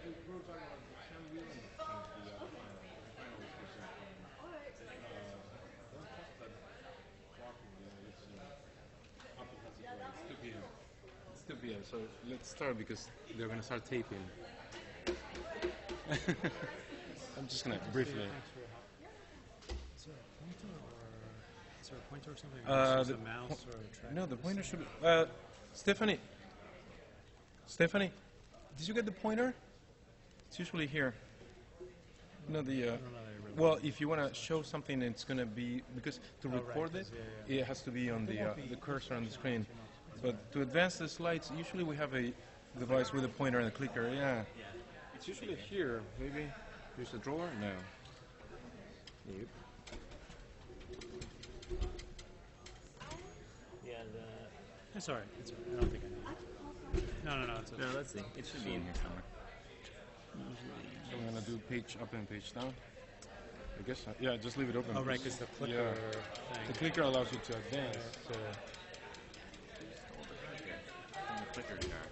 It's 2 p.m. So let's start because they're gonna start taping. I'm just gonna briefly. Is there a pointer or something? The A mouse or a track? No, the pointer should be. Stephanie. Stephanie, did you get the pointer? It's usually here. No, the. Well, if you want to show something, it's going to be because to record it, it has to be on the cursor on the screen. But to advance the slides, usually we have a device with a pointer and a clicker. Yeah. It's usually here. Maybe there's a drawer. No. Yep. Yeah, It's all right. It's all right. I don't think I know. No, it's okay. No, let's see. It should be in here somewhere. So I'm going to do page up and page down. I guess, yeah, just leave it open. Oh, right, because the clicker thing. The clicker allows you to advance. So. The clicker chart.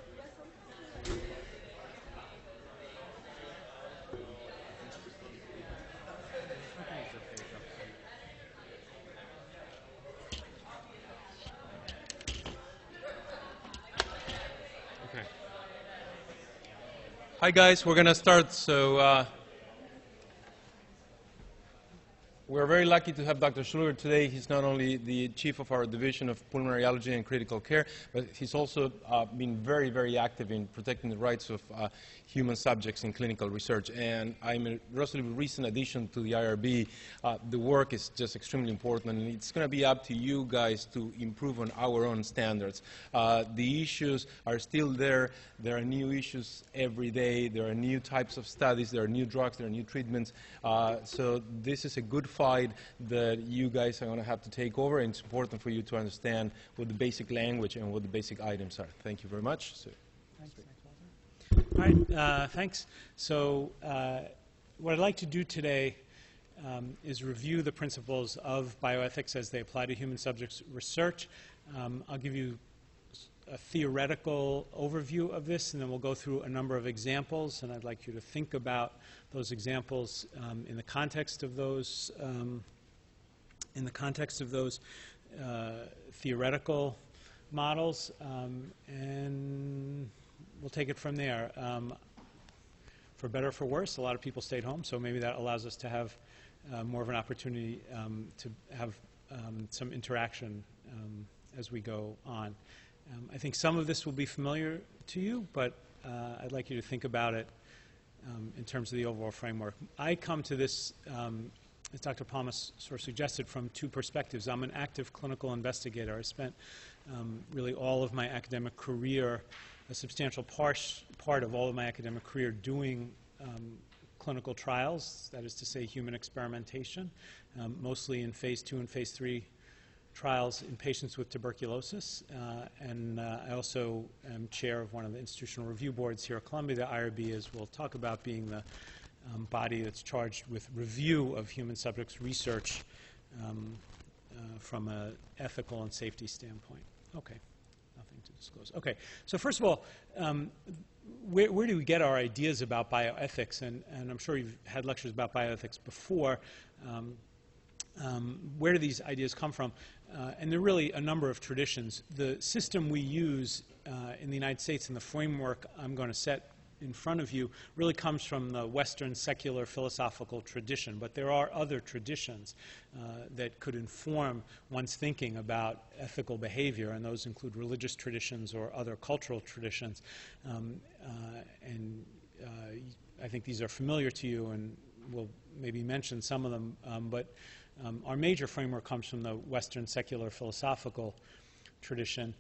Okay. Hi guys, we're going to start. So we're very lucky to have Dr. Schluger today. He's not only the chief of our division of pulmonary allergy and critical care, but he's also been very, very active in protecting the rights of human subjects in clinical research. And I'm a relatively recent addition to the IRB. The work is just extremely important, and it's going to be up to you guys to improve on our own standards. The issues are still there. There are new issues every day. There are new types of studies. There are new drugs. There are new treatments. So this is a good fight that you guys are going to have to take over, and it's important for you to understand what the basic language and what the basic items are. Thank you very much. So, all right, thanks. So what I'd like to do today is review the principles of bioethics as they apply to human subjects research. I'll give you a theoretical overview of this, and then we'll go through a number of examples, and I'd like you to think about those examples in the context of those theoretical models, and we'll take it from there. For better or for worse, a lot of people stayed home, so maybe that allows us to have more of an opportunity to have some interaction as we go on. I think some of this will be familiar to you, but I'd like you to think about it in terms of the overall framework. I come to this, as Dr. Palma sort of suggested, from two perspectives. I'm an active clinical investigator. I spent really all of my academic career, a substantial part of all of my academic career doing clinical trials, that is to say human experimentation, mostly in phase 2 and phase 3 trials in patients with tuberculosis, and I also am chair of one of the institutional review boards here at Columbia. The IRB, as we'll talk about, being the body that's charged with review of human subjects research from an ethical and safety standpoint. Okay, nothing to disclose. Okay, so first of all, where do we get our ideas about bioethics? And I'm sure you've had lectures about bioethics before. Where do these ideas come from? And there are really a number of traditions. The system we use in the United States and the framework I'm going to set in front of you really comes from the Western secular philosophical tradition, but there are other traditions that could inform one's thinking about ethical behavior, and those include religious traditions or other cultural traditions. I think these are familiar to you, and we'll maybe mention some of them, but our major framework comes from the Western secular philosophical tradition,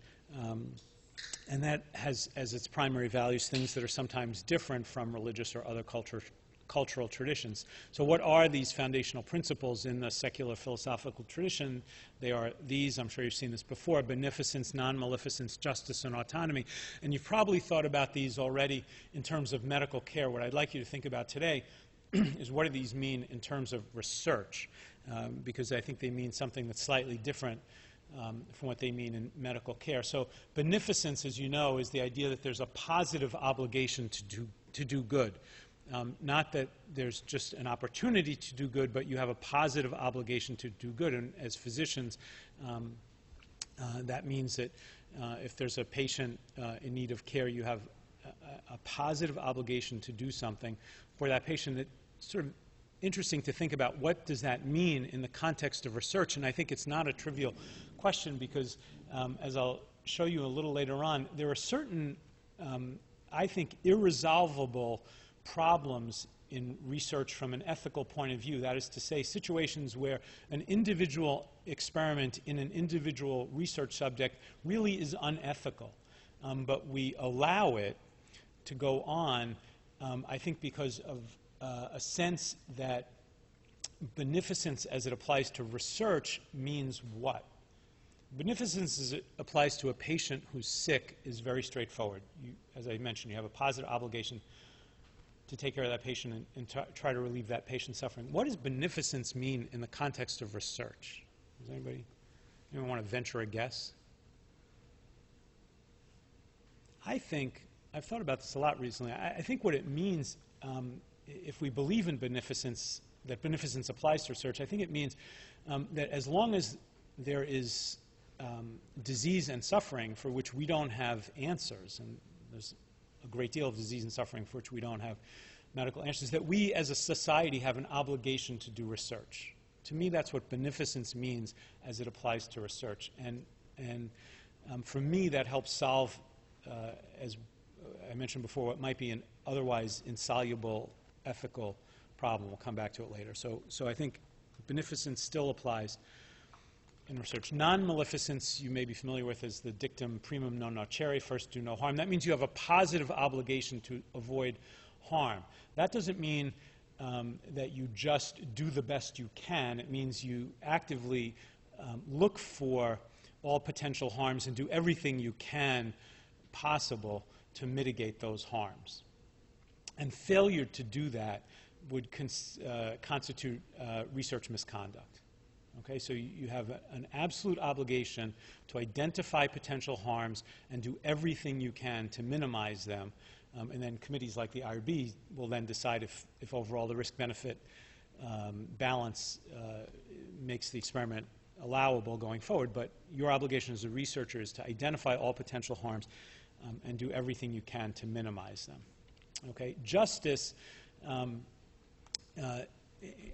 and that has as its primary values things that are sometimes different from religious or other cultural traditions. So what are these foundational principles in the secular philosophical tradition? They are these, I'm sure you've seen this before: beneficence, non-maleficence, justice, and autonomy. And you've probably thought about these already in terms of medical care. What I'd like you to think about today is what do these mean in terms of research, because I think they mean something that's slightly different from what they mean in medical care. So beneficence, as you know, is the idea that there's a positive obligation to do to do good. Not that there's just an opportunity to do good, but you have a positive obligation to do good. And as physicians, that means that if there's a patient in need of care, you have a positive obligation to do something for that patient. It's sort of interesting to think about what does that mean in the context of research. And I think it's not a trivial question because, as I'll show you a little later on, there are certain, I think, irresolvable problems in research from an ethical point of view. That is to say, situations where an individual experiment in an individual research subject really is unethical, but we allow it to go on, I think because of a sense that beneficence as it applies to research means what? Beneficence as it applies to a patient who's sick is very straightforward. As I mentioned, you have a positive obligation to take care of that patient and try to relieve that patient's suffering. What does beneficence mean in the context of research? Does anyone want to venture a guess? I think, I've thought about this a lot recently, I think what it means, if we believe in beneficence, that beneficence applies to research, I think it means that as long as there is disease and suffering for which we don't have answers, and there's a great deal of disease and suffering for which we don't have medical answers, that we as a society have an obligation to do research. To me, that's what beneficence means as it applies to research. And for me, that helps solve, as I mentioned before, what might be an otherwise insoluble ethical problem. We'll come back to it later. So I think beneficence still applies in research. Non-maleficence, you may be familiar with as the dictum primum non nocere, first do no harm. That means you have a positive obligation to avoid harm. That doesn't mean that you just do the best you can. It means you actively look for all potential harms and do everything you can possible to mitigate those harms. And failure to do that would constitute research misconduct. Okay, so you have an absolute obligation to identify potential harms and do everything you can to minimize them. And then committees like the IRB will then decide if overall the risk-benefit balance makes the experiment allowable going forward. But your obligation as a researcher is to identify all potential harms and do everything you can to minimize them. Okay, justice,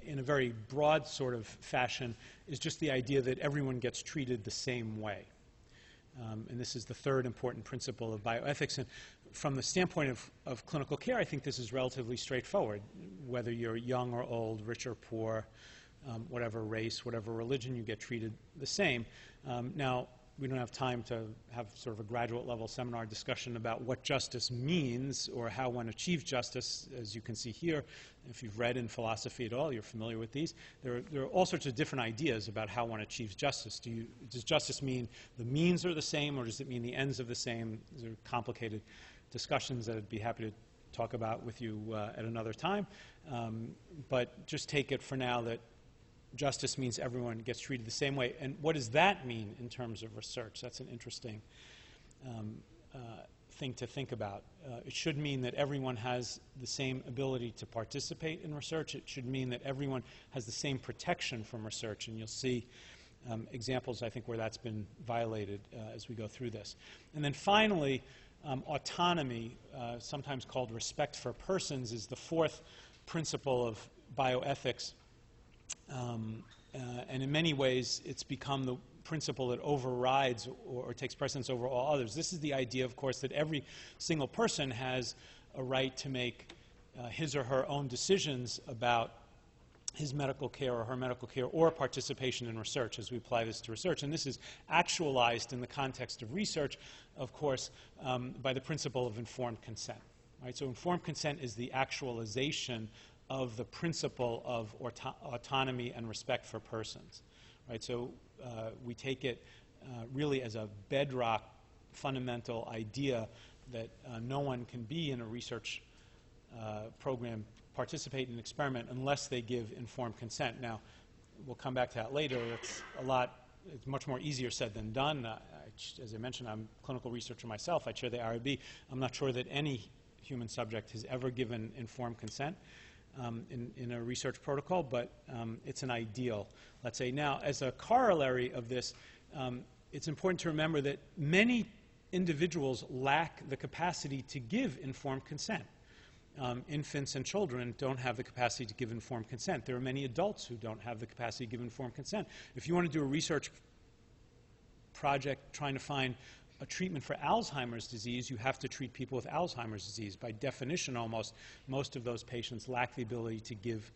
in a very broad sort of fashion, is just the idea that everyone gets treated the same way. And this is the third important principle of bioethics. And from the standpoint of clinical care, I think this is relatively straightforward. Whether you're young or old, rich or poor, whatever race, whatever religion, you get treated the same. Now, we don't have time to have sort of a graduate level seminar discussion about what justice means or how one achieves justice. As you can see here, if you've read in philosophy at all, you're familiar with these. There are all sorts of different ideas about how one achieves justice. Does justice mean the means are the same, or does it mean the ends are the same? These are complicated discussions that I'd be happy to talk about with you at another time. But just take it for now that justice means everyone gets treated the same way. And what does that mean in terms of research? That's an interesting thing to think about. It should mean that everyone has the same ability to participate in research. It should mean that everyone has the same protection from research. And you'll see examples, I think, where that's been violated as we go through this. And then finally, autonomy, sometimes called respect for persons, is the fourth principle of bioethics. And in many ways, it's become the principle that overrides or takes precedence over all others. This is the idea, of course, that every single person has a right to make his or her own decisions about his medical care or her medical care or participation in research as we apply this to research. And this is actualized in the context of research, of course, by the principle of informed consent. Right? So informed consent is the actualization of the principle of autonomy and respect for persons. Right? So we take it really as a bedrock fundamental idea that no one can be in a research program, participate in an experiment unless they give informed consent. Now, we'll come back to that later. It's much more easier said than done. As I mentioned, I'm a clinical researcher myself. I chair the IRB. I'm not sure that any human subject has ever given informed consent in a research protocol, but it's an ideal, let's say. Now, as a corollary of this, it's important to remember that many individuals lack the capacity to give informed consent. Infants and children don't have the capacity to give informed consent. There are many adults who don't have the capacity to give informed consent. If you want to do a research project trying to find a treatment for Alzheimer's disease, you have to treat people with Alzheimer's disease. By definition, almost, most of those patients lack the ability to give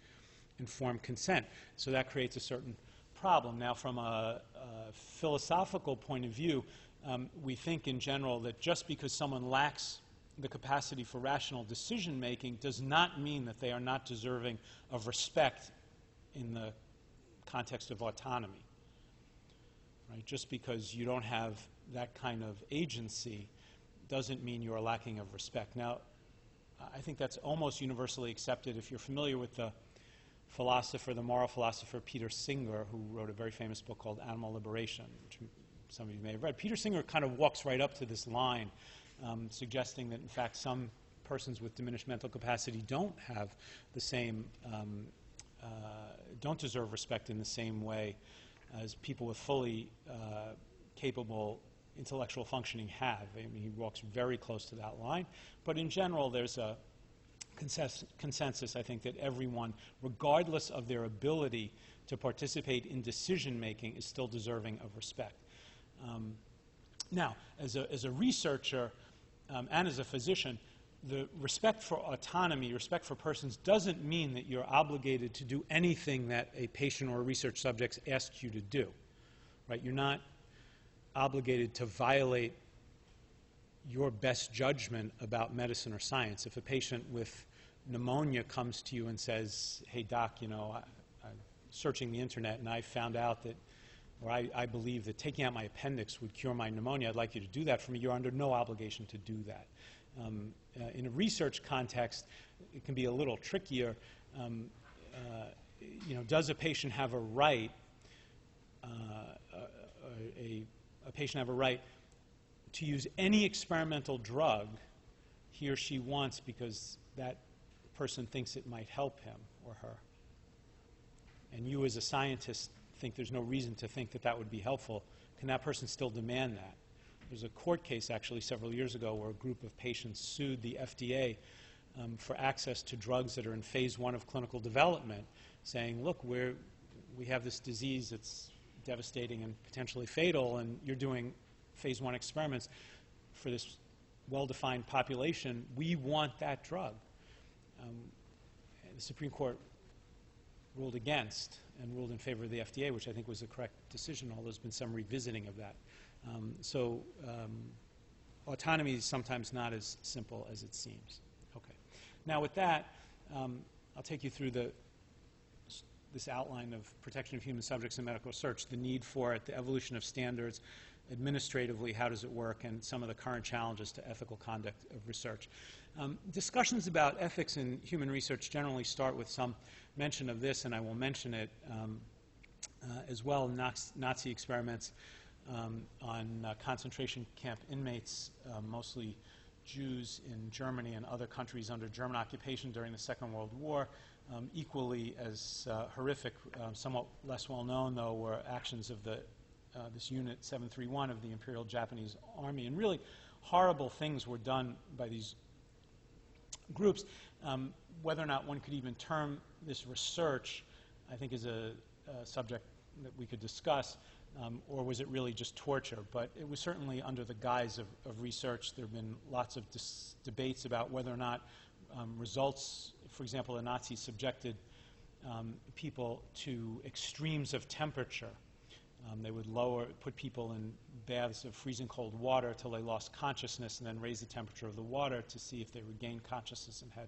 informed consent. So that creates a certain problem. Now, from a philosophical point of view, we think in general that just because someone lacks the capacity for rational decision-making does not mean that they are not deserving of respect in the context of autonomy. Right? Just because you don't have that kind of agency doesn't mean you are lacking of respect. Now, I think that's almost universally accepted. If you're familiar with the philosopher, the moral philosopher Peter Singer, who wrote a very famous book called Animal Liberation, which some of you may have read, Peter Singer kind of walks right up to this line, suggesting that, in fact, some persons with diminished mental capacity don't have the same, don't deserve respect in the same way as people with fully capable intellectual functioning have. I mean, he walks very close to that line. But in general, there's a consensus, I think, that everyone, regardless of their ability to participate in decision-making, is still deserving of respect. Now, as a researcher and as a physician, the respect for autonomy, respect for persons, doesn't mean that you're obligated to do anything that a patient or a research subject asks you to do. Right? You're not obligated to violate your best judgment about medicine or science. If a patient with pneumonia comes to you and says, hey, doc, you know, I'm searching the internet and I found out that, or I believe that taking out my appendix would cure my pneumonia, I'd like you to do that for me, you're under no obligation to do that. In a research context, it can be a little trickier. You know, does a patient have a right, a patient have a right to use any experimental drug he or she wants because that person thinks it might help him or her? And you as a scientist think there's no reason to think that that would be helpful. Can that person still demand that? There's a court case actually several years ago where a group of patients sued the FDA for access to drugs that are in phase 1 of clinical development, saying, look, we have this disease that's devastating and potentially fatal, and you're doing phase 1 experiments for this well-defined population. We want that drug. The Supreme Court ruled against and ruled in favor of the FDA, which I think was the correct decision, although there's been some revisiting of that. Autonomy is sometimes not as simple as it seems. Okay. Now with that, I'll take you through this outline of protection of human subjects in medical research, the need for it, the evolution of standards, administratively, how does it work, and some of the current challenges to ethical conduct of research. Discussions about ethics in human research generally start with some mention of this, and I will mention it as well, Nazi experiments on concentration camp inmates, mostly Jews in Germany and other countries under German occupation during the Second World War. Equally as horrific, somewhat less well known though, were actions of this Unit 731 of the Imperial Japanese Army. And really horrible things were done by these groups. Whether or not one could even term this research, I think is a subject that we could discuss. Or was it really just torture? But it was certainly under the guise of research. There have been lots of debates about whether or not results, for example, the Nazis subjected people to extremes of temperature. They would put people in baths of freezing cold water until they lost consciousness and then raise the temperature of the water to see if they regained consciousness and had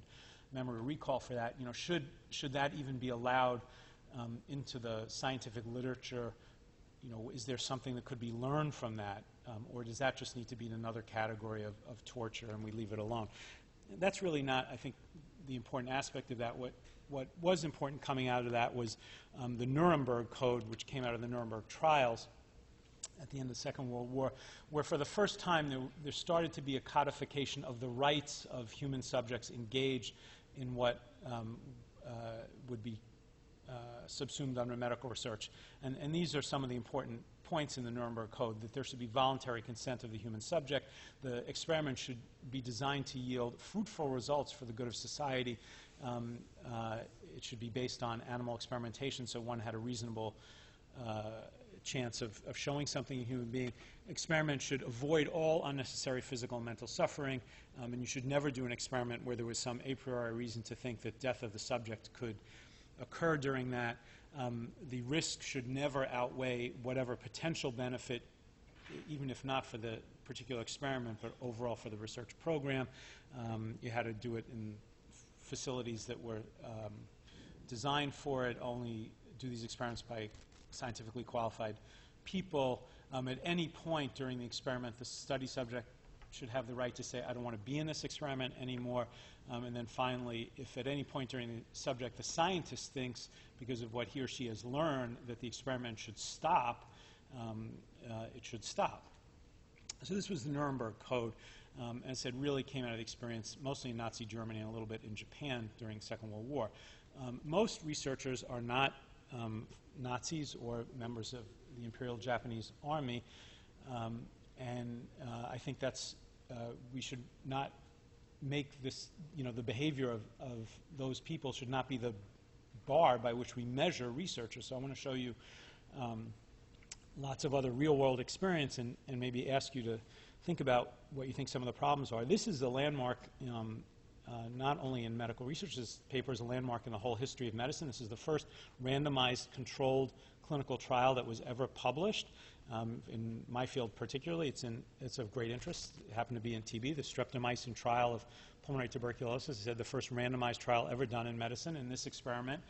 memory recall for that. You know, should that even be allowed into the scientific literature? You know, is there something that could be learned from that? Or does that just need to be in another category of torture and we leave it alone? That's really not, I think, the important aspect of that. What was important coming out of that was the Nuremberg Code, which came out of the Nuremberg trials, at the end of the Second World War, where for the first time there started to be a codification of the rights of human subjects engaged in what would be subsumed under medical research. And these are some of the important points in the Nuremberg Code, that there should be voluntary consent of the human subject. The experiment should be designed to yield fruitful results for the good of society. It should be based on animal experimentation, so one had a reasonable chance of showing something in a human being. Experiment should avoid all unnecessary physical and mental suffering, and you should never do an experiment where there was some a priori reason to think that death of the subject could occur during that. The risk should never outweigh whatever potential benefit, even if not for the particular experiment, but overall for the research program. You had to do it in facilities that were designed for it, only do these experiments by scientifically qualified people. At any point during the experiment, the study subject should have the right to say, I don't want to be in this experiment anymore. And then finally, if at any point during the subject the scientist thinks, because of what he or she has learned, that the experiment should stop, it should stop. So this was the Nuremberg Code. As I said, really came out of the experience mostly in Nazi Germany and a little bit in Japan during the Second World War. Most researchers are not Nazis or members of the Imperial Japanese Army, and I think that's we should not make this, the behavior of those people should not be the bar by which we measure researchers. So I want to show you lots of other real-world experience and maybe ask you to think about what you think some of the problems are. This is a landmark, not only in medical research. This paper is a landmark in the whole history of medicine. This is the first randomized controlled clinical trial that was ever published. In my field particularly, it's of great interest. It happened to be in TB, the streptomycin trial of pulmonary tuberculosis. It said the first randomized trial ever done in medicine. In this experiment,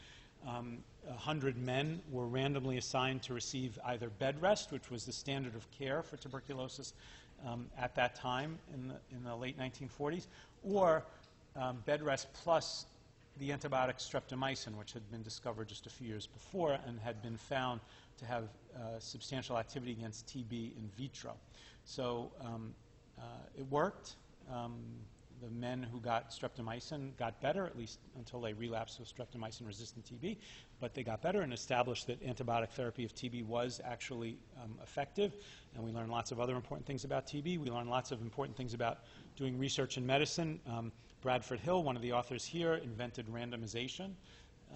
100 men were randomly assigned to receive either bed rest, which was the standard of care for tuberculosis at that time in the late 1940s, or bed rest plus the antibiotic streptomycin, which had been discovered just a few years before and had been found to have substantial activity against TB in vitro. So it worked. The men who got streptomycin got better, at least until they relapsed with streptomycin-resistant TB, but they got better and established that antibiotic therapy of TB was actually effective. And we learned lots of other important things about TB. We learned lots of important things about doing research in medicine. Bradford Hill, one of the authors here, invented randomization.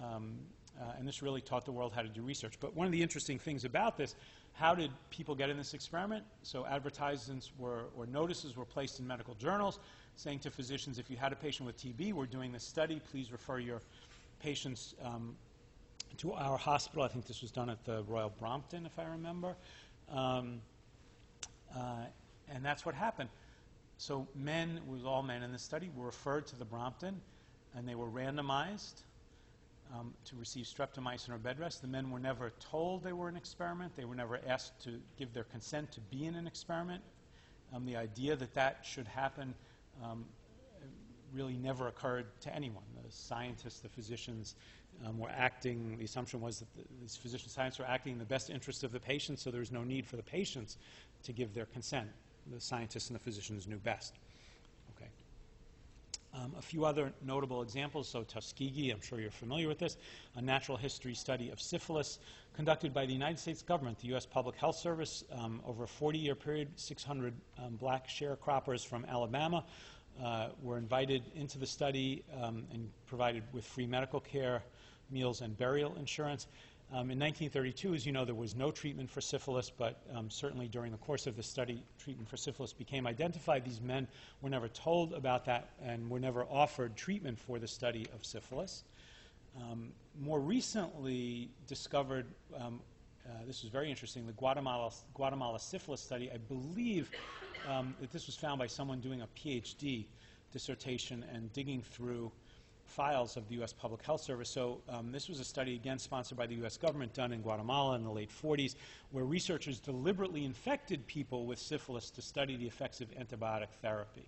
And this really taught the world how to do research. But one of the interesting things about this, how did people get in this experiment? So advertisements or notices were placed in medical journals saying to physicians, if you had a patient with TB, we're doing this study, please refer your patients to our hospital. I think this was done at the Royal Brompton, if I remember. And that's what happened. So men, it was all men in this study, were referred to the Brompton, and they were randomized to receive streptomycin or bed rest. The men were never told they were an experiment. They were never asked to give their consent to be in an experiment. The idea that that should happen really never occurred to anyone. The scientists, the physicians were acting, the assumption was that these physician scientists were acting in the best interest of the patients, so there was no need for the patients to give their consent. The scientists and the physicians knew best. Okay. A few other notable examples. So Tuskegee, I'm sure you're familiar with this, a natural history study of syphilis conducted by the United States government, the U.S. Public Health Service, over a 40-year period. 600 black sharecroppers from Alabama were invited into the study and provided with free medical care, meals, and burial insurance. In 1932, as you know, there was no treatment for syphilis, but certainly during the course of the study, treatment for syphilis became identified. These men were never told about that and were never offered treatment for the study of syphilis. More recently discovered, this was very interesting, the Guatemala syphilis study. I believe that this was found by someone doing a PhD dissertation and digging through files of the U.S. Public Health Service. So this was a study, again, sponsored by the U.S. government, done in Guatemala in the late 40s, where researchers deliberately infected people with syphilis to study the effects of antibiotic therapy.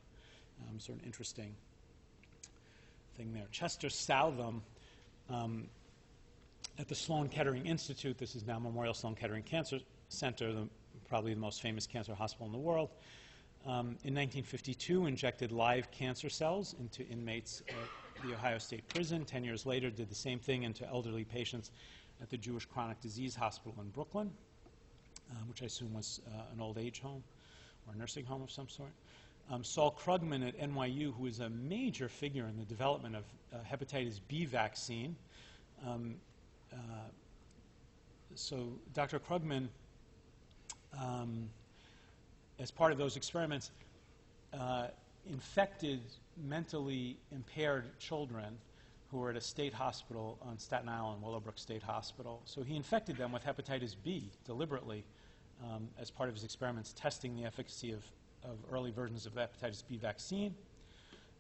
Sort of interesting thing there. Chester Southam at the Sloan Kettering Institute, this is now Memorial Sloan Kettering Cancer Center, the probably the most famous cancer hospital in the world. In 1952, injected live cancer cells into inmates at the Ohio State Prison. 10 years later, did the same thing into elderly patients at the Jewish Chronic Disease Hospital in Brooklyn, which I assume was an old age home or a nursing home of some sort. Saul Krugman at NYU, who is a major figure in the development of hepatitis B vaccine. So Dr. Krugman, as part of those experiments, infected mentally impaired children who were at a state hospital on Staten Island, Willowbrook State Hospital. So he infected them with hepatitis B deliberately as part of his experiments, testing the efficacy of early versions of hepatitis B vaccine.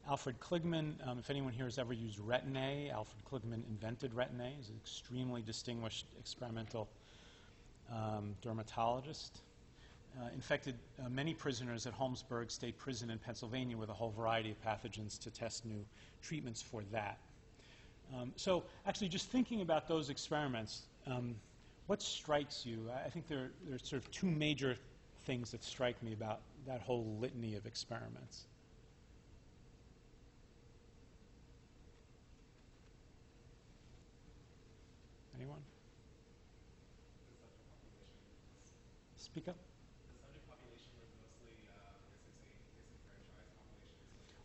Alfred Kligman, if anyone here has ever used Retin-A, Alfred Kligman invented Retin-A. He's an extremely distinguished experimental dermatologist. Infected many prisoners at Holmesburg State Prison in Pennsylvania with a whole variety of pathogens to test new treatments for that. So actually just thinking about those experiments, what strikes you? I think there are sort of two major things that strike me about that whole litany of experiments. Anyone? Speak up.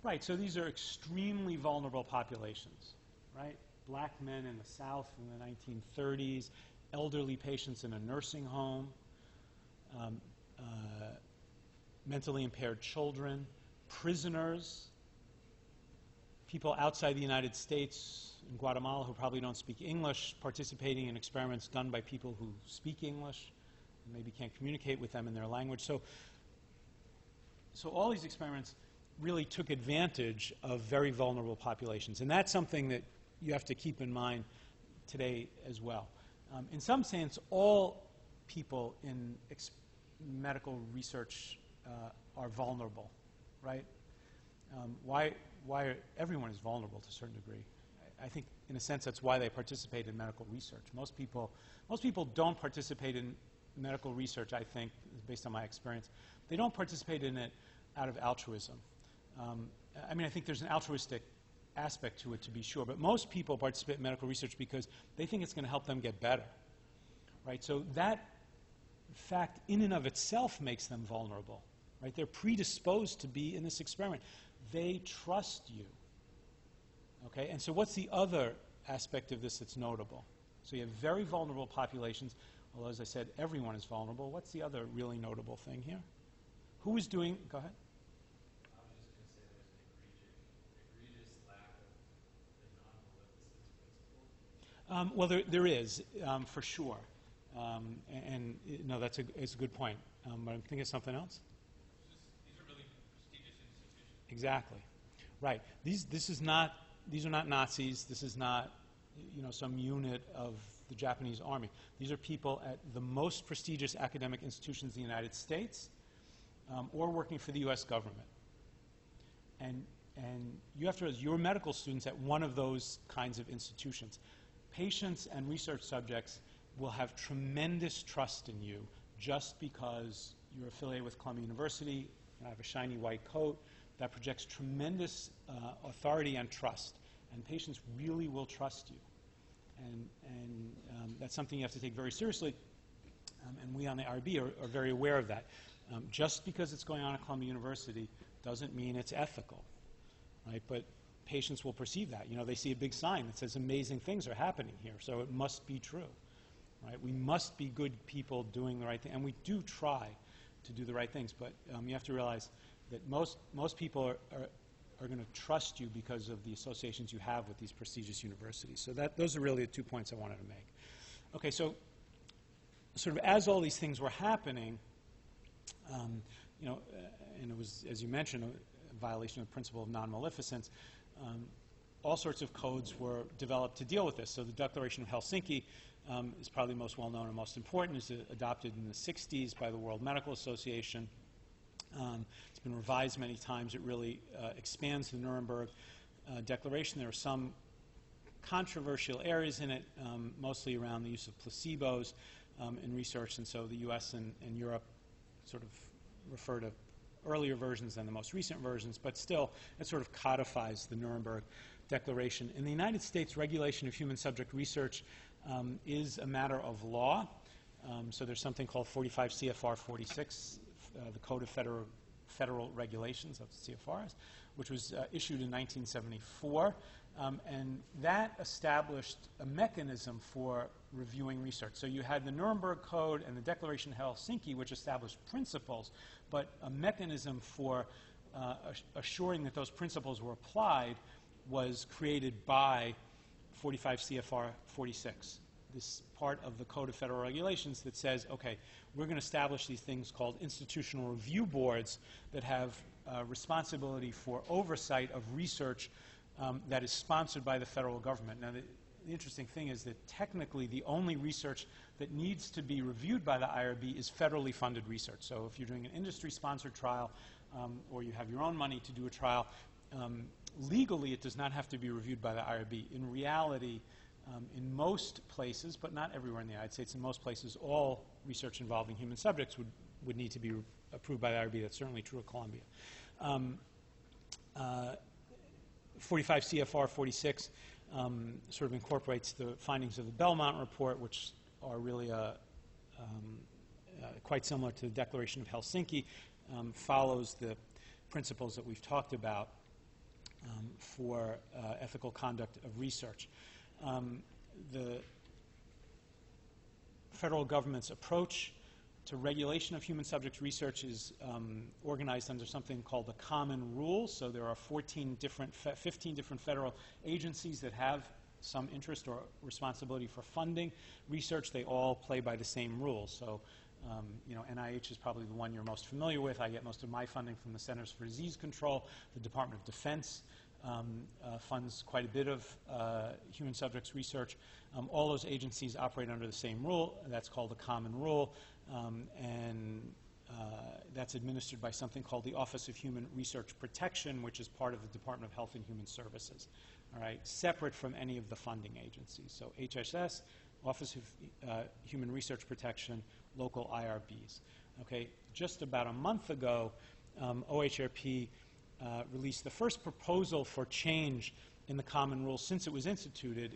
Right, so these are extremely vulnerable populations, right? Black men in the South in the 1930s, elderly patients in a nursing home, mentally impaired children, prisoners, people outside the United States, in Guatemala, who probably don't speak English, participating in experiments done by people who speak English, and maybe can't communicate with them in their language. So all these experiments really took advantage of very vulnerable populations. And that's something that you have to keep in mind today as well. In some sense, all people in medical research are vulnerable, right? Everyone is vulnerable to a certain degree. I think, in a sense, that's why they participate in medical research. Most people don't participate in medical research, I think, based on my experience. They don't participate in it out of altruism. I mean, I think there's an altruistic aspect to it, to be sure, but most people participate in medical research because they think it's going to help them get better, right? So that fact in and of itself makes them vulnerable, right? They're predisposed to be in this experiment. They trust you, okay? And so what's the other aspect of this that's notable? So you have very vulnerable populations, although, as I said, everyone is vulnerable. What's the other really notable thing here? Who is doing, go ahead. Well, there is, for sure. No, it's a good point. But I'm thinking of something else. These are really prestigious institutions. Exactly. Right. These are not Nazis. This is not, some unit of the Japanese army. These are people at the most prestigious academic institutions in the United States, or working for the U.S. government. And you have to realize you're medical students at one of those kinds of institutions. Patients and research subjects will have tremendous trust in you just because you're affiliated with Columbia University, you have a shiny white coat. That projects tremendous authority and trust. And patients really will trust you. And that's something you have to take very seriously. And we on the IRB are very aware of that. Just because it's going on at Columbia University doesn't mean it's ethical, right? But patients will perceive that. They see a big sign that says amazing things are happening here, so it must be true, right? We must be good people doing the right thing, and we do try to do the right things, but you have to realize that most people are going to trust you because of the associations you have with these prestigious universities. So those are really the 2 points I wanted to make. Okay, so sort of as all these things were happening, and it was, as you mentioned, a violation of the principle of non-maleficence, all sorts of codes were developed to deal with this. So the Declaration of Helsinki is probably most well known and most important. It was adopted in the 60s by the World Medical Association. It's been revised many times. It really expands the Nuremberg Declaration. There are some controversial areas in it, mostly around the use of placebos in research, and so the U.S. and Europe sort of refer to earlier versions than the most recent versions, but still, it sort of codifies the Nuremberg Declaration. In the United States, regulation of human subject research is a matter of law. So there's something called 45 CFR 46, the Code of Federal Regulations, that's CFRs, which was issued in 1974. And that established a mechanism for reviewing research. So you had the Nuremberg Code and the Declaration of Helsinki, which established principles, but a mechanism for assuring that those principles were applied was created by 45 CFR 46, this part of the Code of Federal Regulations that says, okay, we're going to establish these things called institutional review boards that have responsibility for oversight of research that is sponsored by the federal government. Now, the interesting thing is that technically the only research that needs to be reviewed by the IRB is federally funded research. So if you're doing an industry-sponsored trial or you have your own money to do a trial, legally it does not have to be reviewed by the IRB. In reality, in most places, but not everywhere in the United States, in most places, all research involving human subjects would need to be approved by the IRB. That's certainly true of Columbia. 45 CFR 46 sort of incorporates the findings of the Belmont Report, which are really quite similar to the Declaration of Helsinki, follows the principles that we've talked about for ethical conduct of research. The federal government's approach to regulation of human subjects research is organized under something called the Common Rule. So there are 15 different federal agencies that have some interest or responsibility for funding research. They all play by the same rules. So NIH is probably the one you're most familiar with. I get most of my funding from the Centers for Disease Control. The Department of Defense funds quite a bit of human subjects research. All those agencies operate under the same rule. That's called the Common Rule. And that's administered by something called the Office of Human Research Protection, which is part of the Department of Health and Human Services, all right, separate from any of the funding agencies. So HHS, Office of Human Research Protection, local IRBs. Okay, just about a month ago, OHRP released the first proposal for change in the Common Rule since it was instituted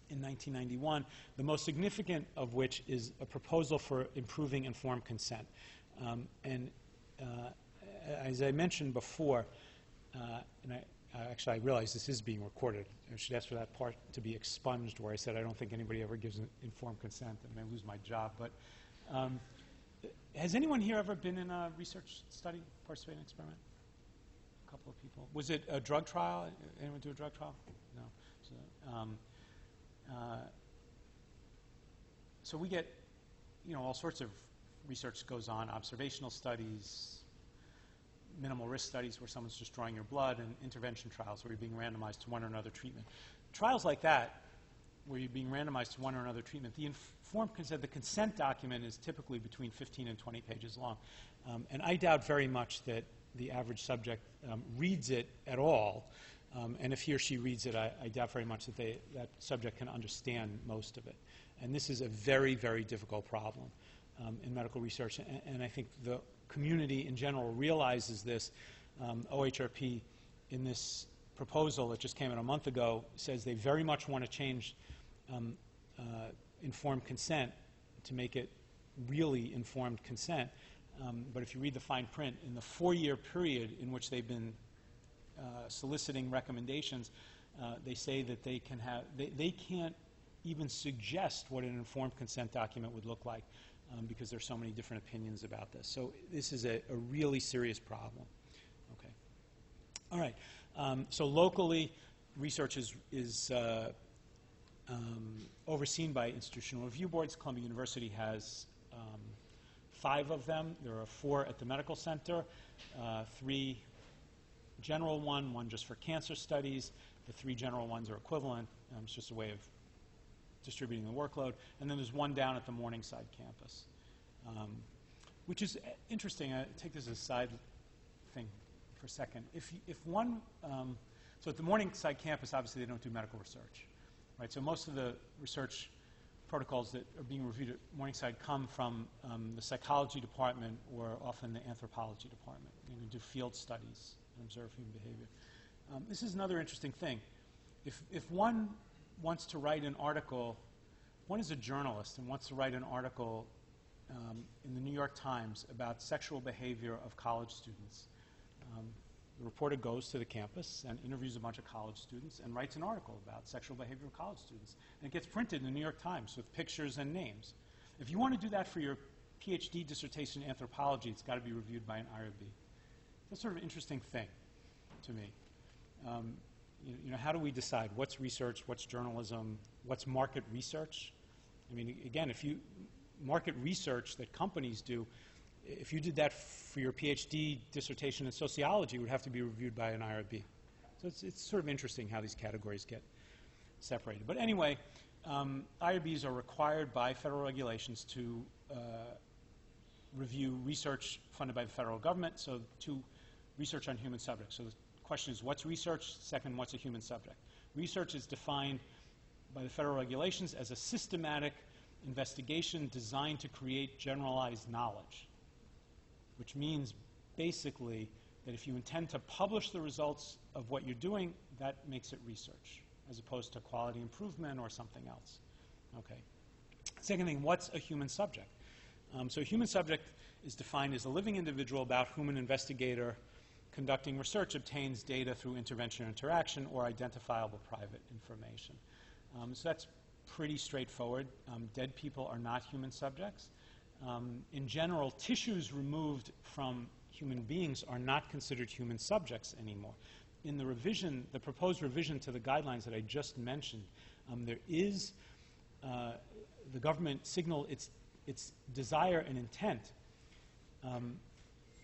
in 1991, the most significant of which is a proposal for improving informed consent. As I mentioned before, actually I realize this is being recorded. I should ask for that part to be expunged where I said I don't think anybody ever gives informed consent and I lose my job. But has anyone here ever been in a research study, participated in an experiment? A couple of people. Was it a drug trial? Anyone do a drug trial? No. So we get, all sorts of research goes on, observational studies, minimal risk studies where someone's just drawing your blood, and intervention trials where you're being randomized to one or another treatment. Trials like that, where you're being randomized to one or another treatment, the informed consent, the consent document is typically between 15 and 20 pages long. And I doubt very much that the average subject reads it at all. And if he or she reads it, I doubt very much that that subject can understand most of it. And this is a very, very difficult problem in medical research. And I think the community in general realizes this. OHRP, in this proposal that just came out a month ago, says they very much want to change informed consent to make it really informed consent. But if you read the fine print, in the 4-year period in which they've been soliciting recommendations, they say that they can't even suggest what an informed consent document would look like because there's so many different opinions about this. So this is a really serious problem. Okay. All right. So locally, research is overseen by institutional review boards. Columbia University has 5 of them. There are 4 at the medical center, 3 general one just for cancer studies. The 3 general ones are equivalent. It's just a way of distributing the workload. And then there's 1 down at the Morningside campus, which is interesting. I take this as a side thing for a second. So at the Morningside campus, obviously they don't do medical research, right? So most of the research protocols that are being reviewed at Morningside come from the psychology department or often the anthropology department. You can do field studies and observe human behavior. This is another interesting thing. If one wants to write an article, one is a journalist and wants to write an article in the New York Times about sexual behavior of college students. The reporter goes to the campus and interviews a bunch of college students and writes an article about sexual behavior of college students. And it gets printed in the New York Times with pictures and names. If you want to do that for your PhD dissertation in anthropology, it's got to be reviewed by an IRB. That's sort of an interesting thing to me. How do we decide what's research, what's journalism, what's market research? I mean, again, market research that companies do, if you did that for your PhD dissertation in sociology, it would have to be reviewed by an IRB. So it's sort of interesting how these categories get separated. But anyway, IRBs are required by federal regulations to review research funded by the federal government, so to research on human subjects. So the question is, what's research? Second, what's a human subject? Research is defined by the federal regulations as a systematic investigation designed to create generalized knowledge, which means basically that if you intend to publish the results of what you're doing, that makes it research, as opposed to quality improvement or something else. Okay. Second thing, what's a human subject? So a human subject is defined as a living individual about whom an investigator conducting research obtains data through intervention or interaction or identifiable private information. So that's pretty straightforward. Dead people are not human subjects. In general, tissues removed from human beings are not considered human subjects anymore. In the revision, the proposed revision to the guidelines that I just mentioned, there is, the government signaled its desire and intent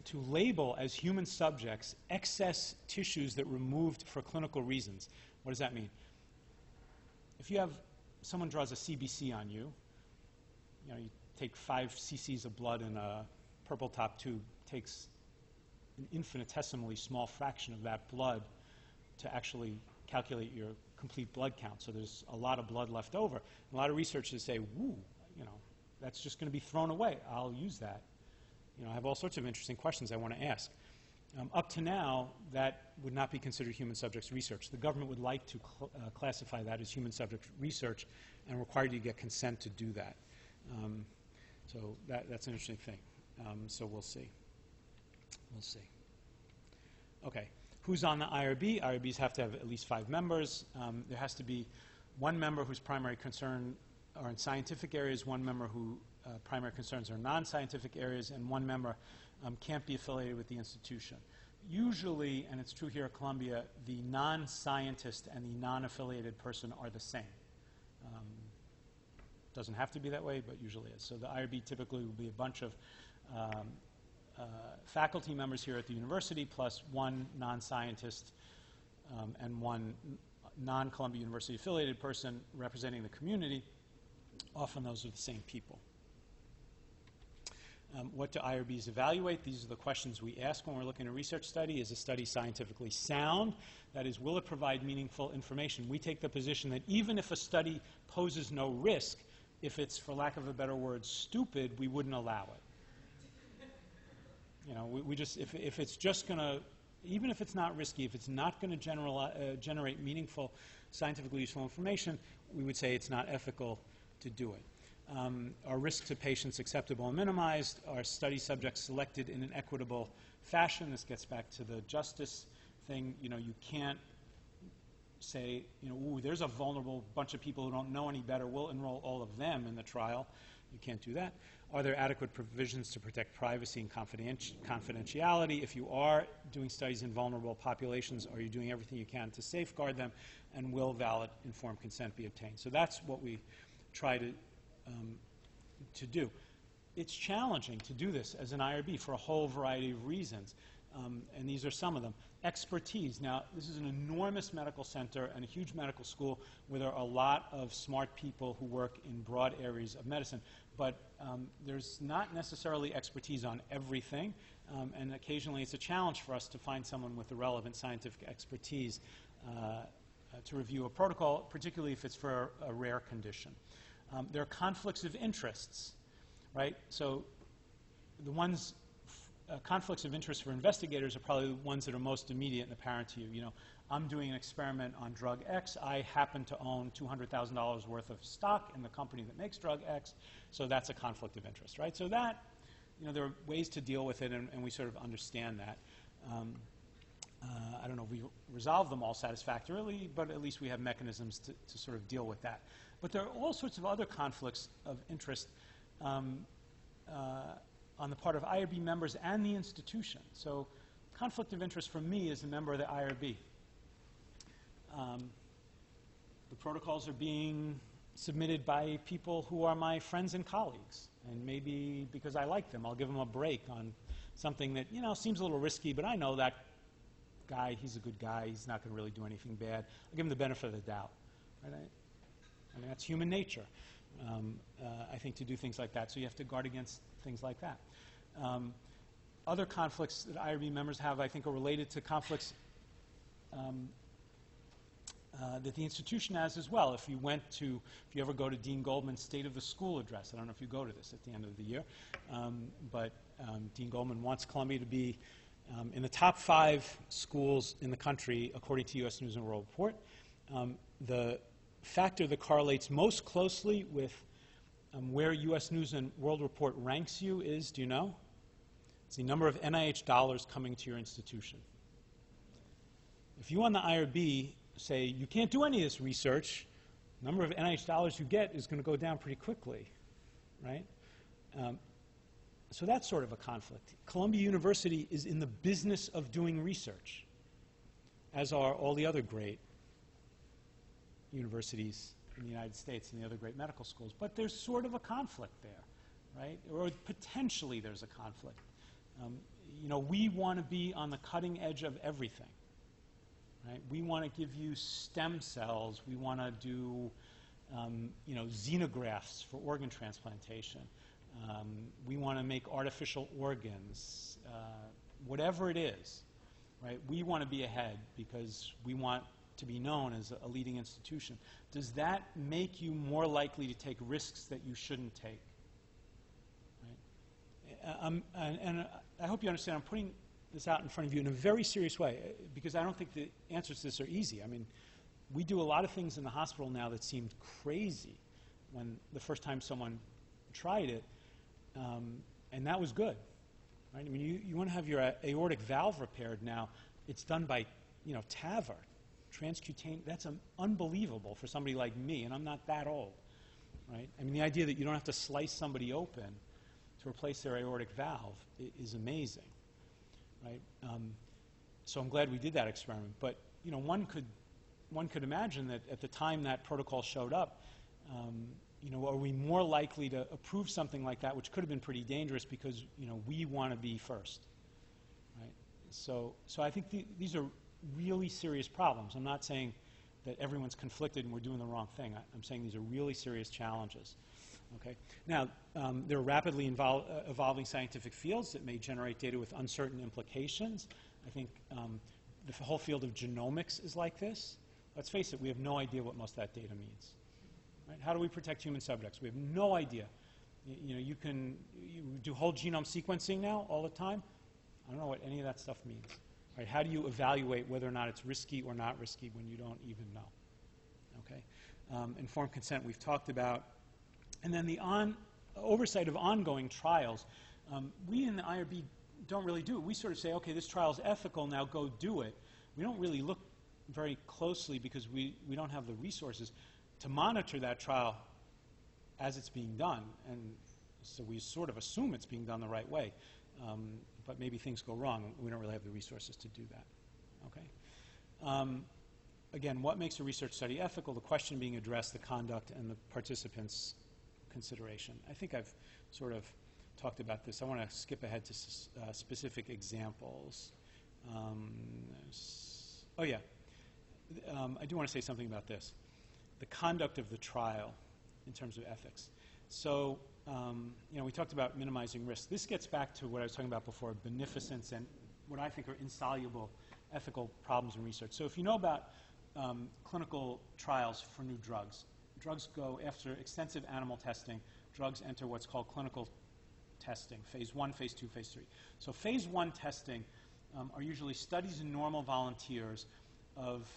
to label as human subjects excess tissues that removed for clinical reasons. What does that mean? If you have someone draws a CBC on you, you take 5 cc's of blood in a purple top tube, takes an infinitesimally small fraction of that blood to actually calculate your complete blood count. So there's a lot of blood left over. And a lot of researchers say, woo, that's just going to be thrown away. I'll use that. I have all sorts of interesting questions I want to ask. Up to now, that would not be considered human subjects research. The government would like to classify that as human subject research and require you to get consent to do that. So that's an interesting thing. So we'll see. We'll see. Okay. Who's on the IRB? IRBs have to have at least 5 members. There has to be 1 member whose primary concern are in scientific areas, 1 member who primary concerns are non-scientific areas, and 1 member can't be affiliated with the institution. Usually, and it's true here at Columbia, the non-scientist and the non-affiliated person are the same. Doesn't have to be that way, but usually is. So the IRB typically will be a bunch of faculty members here at the university plus 1 non-scientist and 1 non-Columbia University affiliated person representing the community. Often those are the same people. What do IRBs evaluate? These are the questions we ask when we're looking at a research study. Is a study scientifically sound? That is, will it provide meaningful information? We take the position that even if a study poses no risk, if it's, for lack of a better word, stupid, we wouldn't allow it. We just, if it's just going to, even if it's not risky, if it's not going to generate meaningful, scientifically useful information, we would say it's not ethical to do it. Are risks to patients acceptable and minimized? Are study subjects selected in an equitable fashion? This gets back to the justice thing. You can't say, ooh, there's a vulnerable bunch of people who don't know any better. We'll enroll all of them in the trial. You can't do that. Are there adequate provisions to protect privacy and confidentiality? If you are doing studies in vulnerable populations, are you doing everything you can to safeguard them? And will valid informed consent be obtained? So that's what we try to do. It's challenging to do this as an IRB for a whole variety of reasons, and these are some of them. Expertise. Now, this is an enormous medical center and a huge medical school where there are a lot of smart people who work in broad areas of medicine, but there's not necessarily expertise on everything, and occasionally it's a challenge for us to find someone with the relevant scientific expertise to review a protocol, particularly if it's for a rare condition. There are conflicts of interests, right? So the ones, conflicts of interest for investigators are probably the ones that are most immediate and apparent to you. You know, I'm doing an experiment on drug X. I happen to own $200,000 worth of stock in the company that makes drug X, so that's a conflict of interest, right? So that, you know, there are ways to deal with it, and we sort of understand that. I don't know if we resolve them all satisfactorily, but at least we have mechanisms to sort of deal with that. But there are all sorts of other conflicts of interest on the part of IRB members and the institution. So conflict of interest for me as a member of the IRB. The protocols are being submitted by people who are my friends and colleagues. And maybe because I like them, I'll give them a break on something that, you know, seems a little risky, but I know that guy, he's a good guy, he's not going to really do anything bad. I'll give him the benefit of the doubt. Right? I mean, that's human nature, I think, to do things like that. So you have to guard against things like that. Other conflicts that IRB members have, I think, are related to conflicts that the institution has as well. If you ever go to Dean Goldman's State of the School address, I don't know if you go to this at the end of the year, but Dean Goldman wants Columbia to be in the top 5 schools in the country, according to U.S. News and World Report. The factor that correlates most closely with where U.S. News and World Report ranks you is, do you know? It's the number of NIH dollars coming to your institution. If you on the IRB say you can't do any of this research, the number of NIH dollars you get is going to go down pretty quickly, right? So that's sort of a conflict. Columbia University is in the business of doing research, as are all the other great universities in the United States and the other great medical schools. But there's sort of a conflict there, right? Or potentially there's a conflict. You know, we want to be on the cutting edge of everything, right? We want to give you stem cells. We want to do, you know, xenografts for organ transplantation. We want to make artificial organs, whatever it is, right? We want to be ahead because we want to be known as a leading institution. Does that make you more likely to take risks that you shouldn't take? Right? And I hope you understand I'm putting this out in front of you in a very serious way because I don't think the answers to this are easy. I mean, we do a lot of things in the hospital now that seemed crazy when the first time someone tried it. And that was good, right? I mean, you want to have your aortic valve repaired now. It's done by, you know, TAVR, transcutaneous. That's unbelievable for somebody like me, and I'm not that old, right? I mean, the idea that you don't have to slice somebody open to replace their aortic valve is amazing, right? So I'm glad we did that experiment. But, you know, one could imagine that at the time that protocol showed up, you know, are we more likely to approve something like that, which could have been pretty dangerous because, you know, we want to be first, right? So I think these are really serious problems. I'm not saying that everyone's conflicted and we're doing the wrong thing. I'm saying these are really serious challenges, okay? Now, there are rapidly evolving scientific fields that may generate data with uncertain implications. I think the whole field of genomics is like this. Let's face it, we have no idea what most of that data means. Right? How do we protect human subjects? We have no idea. You know, you do whole genome sequencing now all the time. I don't know what any of that stuff means. Right? How do you evaluate whether or not it's risky or not risky when you don't even know? Okay. Informed consent we've talked about. And then the oversight of ongoing trials. We in the IRB don't really do it. We sort of say, okay, this trial is ethical, now go do it. We don't really look very closely because we don't have the resources to monitor that trial as it's being done. And so we sort of assume it's being done the right way. But maybe things go wrong. We don't really have the resources to do that. Okay. Again, what makes a research study ethical? The question being addressed, the conduct, and the participants' consideration. I think I've sort of talked about this. I want to skip ahead to specific examples. Oh, yeah. I do want to say something about this. The conduct of the trial in terms of ethics. So, you know, we talked about minimizing risk. This gets back to what I was talking about before, beneficence and what I think are insoluble ethical problems in research. So if you know about clinical trials for new drugs, drugs go after extensive animal testing. Drugs enter what's called clinical testing, phase 1, phase 2, phase 3. So phase 1 testing are usually studies in normal volunteers of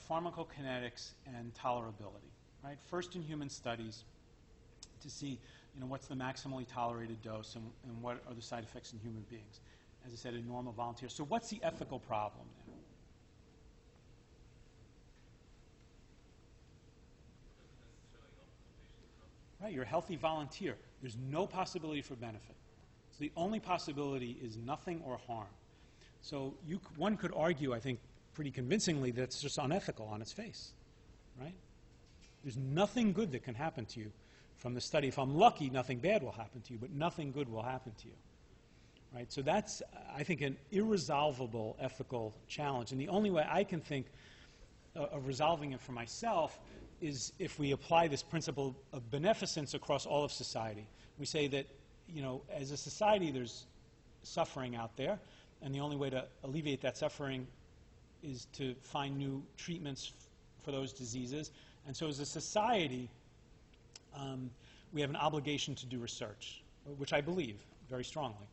pharmacokinetics and tolerability, right? First in human studies to see, what's the maximally tolerated dose and what are the side effects in human beings. As I said, in normal volunteers. So what's the ethical problem there? Right, you're a healthy volunteer. There's no possibility for benefit. So the only possibility is nothing or harm. So one could argue, I think, pretty convincingly that it's just unethical on its face, right? There's nothing good that can happen to you from the study. If I'm lucky, nothing bad will happen to you, but nothing good will happen to you, right? So that's, I think, an irresolvable ethical challenge. And the only way I can think of resolving it for myself is if we apply this principle of beneficence across all of society. We say that, as a society, there's suffering out there, and the only way to alleviate that suffering is to find new treatments for those diseases. And so as a society, we have an obligation to do research, which I believe very strongly.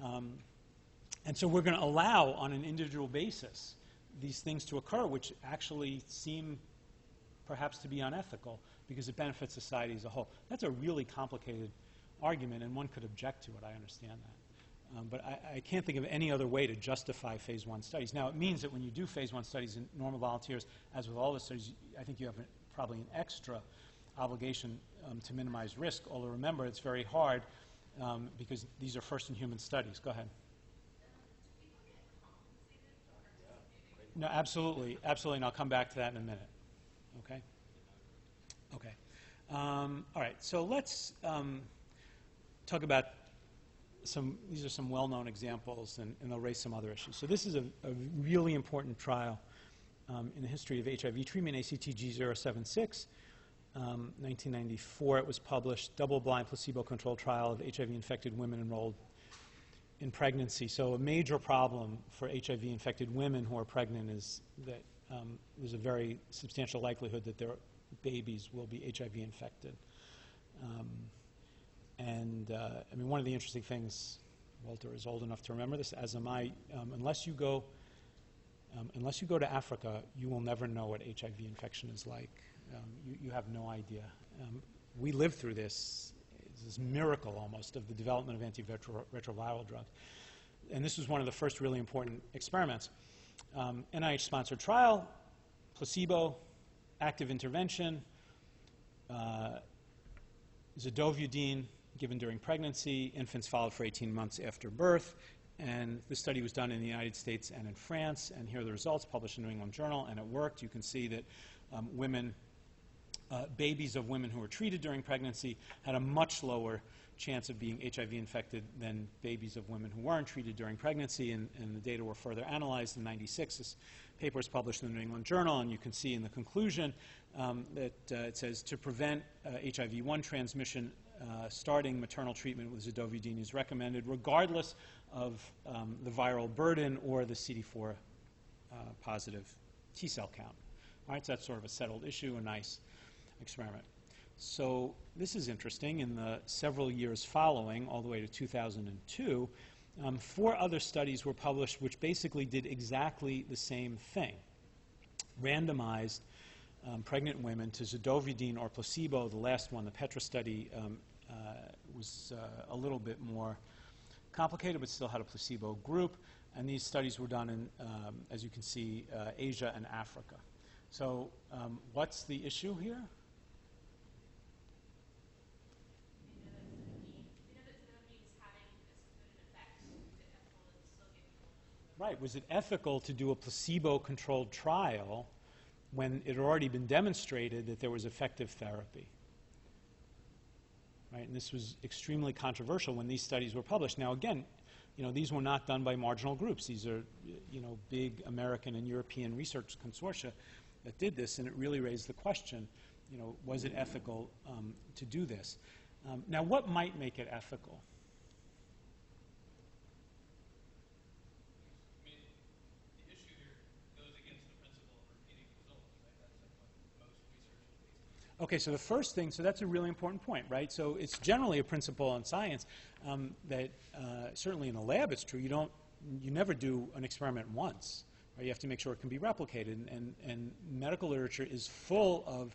And so we're going to allow, on an individual basis, these things to occur, which actually seem perhaps to be unethical because it benefits society as a whole. That's a really complicated argument, and one could object to it. I understand that. But I can't think of any other way to justify phase 1 studies. Now, it means that when you do phase 1 studies in normal volunteers, as with all the studies, I think you have probably an extra obligation to minimize risk, although remember, it's very hard because these are first-in-human studies. Go ahead. No, absolutely, absolutely, and I'll come back to that in a minute. Okay? Okay. All right, so let's talk about these are some well-known examples, and they'll raise some other issues. So this is a really important trial in the history of HIV treatment, ACTG 076. 1994 it was published, double-blind placebo-controlled trial of HIV-infected women enrolled in pregnancy. So a major problem for HIV-infected women who are pregnant is that there's a very substantial likelihood that their babies will be HIV infected. I mean, one of the interesting things, Walter is old enough to remember this, as am I, unless you go to Africa, you will never know what HIV infection is like. You have no idea. We lived through this. It's this miracle almost of the development of antiretroviral drugs. And this was one of the first really important experiments. NIH-sponsored trial, placebo, active intervention, zidovudine given during pregnancy, infants followed for 18 months after birth, and the study was done in the United States and in France, and here are the results published in the New England Journal, and it worked. You can see that babies of women who were treated during pregnancy had a much lower chance of being HIV infected than babies of women who weren't treated during pregnancy, and the data were further analyzed in '96. This paper was published in the New England Journal, and you can see in the conclusion that it says to prevent HIV-1 transmission, starting maternal treatment with zidovudine is recommended regardless of the viral burden or the CD4 positive T cell count. All right, so that's sort of a settled issue, a nice experiment. So this is interesting. In the several years following, all the way to 2002, 4 other studies were published which basically did exactly the same thing. Randomized pregnant women to zidovudine or placebo. The last one, the Petra study, was a little bit more complicated, but still had a placebo group. And these studies were done in, as you can see, Asia and Africa. So what's the issue here? Right. Was it ethical to do a placebo-controlled trial when it had already been demonstrated that there was effective therapy? Right. And this was extremely controversial when these studies were published. Now, again, these were not done by marginal groups. These are, big American and European research consortia that did this, and it really raised the question, was it ethical to do this? Now, what might make it ethical? The issue here goes against the principle of repeating results, right? That's like what most research is based Okay, so the first thing, so that's a really important point, right? So it's generally a principle in science that certainly in the lab it's true. You never do an experiment once. Right? You have to make sure it can be replicated, and medical literature is full of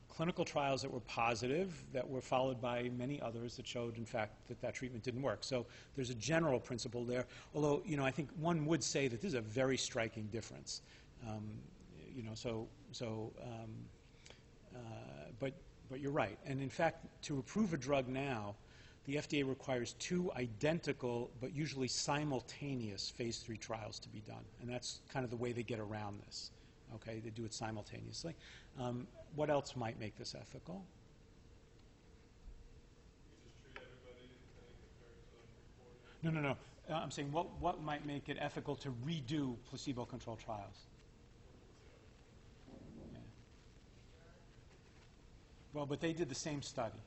clinical trials that were positive, that were followed by many others that showed, in fact, that treatment didn't work. So there's a general principle there. Although, I think one would say that this is a very striking difference. But you're right. And in fact, to approve a drug now, the FDA requires 2 identical but usually simultaneous phase 3 trials to be done. And that's kind of the way they get around this. Okay, they do it simultaneously. What else might make this ethical? You just treat everybody and then compare it to them before. No. I'm saying what might make it ethical to redo placebo-controlled trials? Yeah. Well, but they did the same study.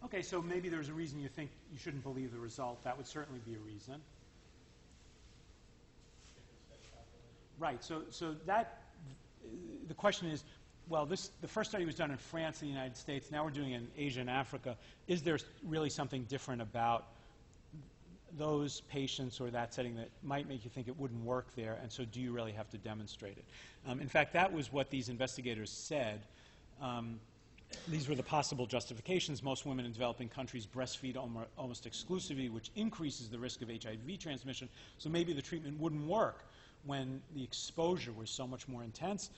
Okay, so maybe there's a reason you think you shouldn't believe the result. That would certainly be a reason. Right, so that, the question is, well, the first study was done in France and the United States. Now we're doing it in Asia and Africa. Is there really something different about those patients or that setting that might make you think it wouldn't work there? And so do you really have to demonstrate it? In fact, that was what these investigators said. These were the possible justifications. Most women in developing countries breastfeed almost exclusively, which increases the risk of HIV transmission. So maybe the treatment wouldn't work when the exposure was so much more intense.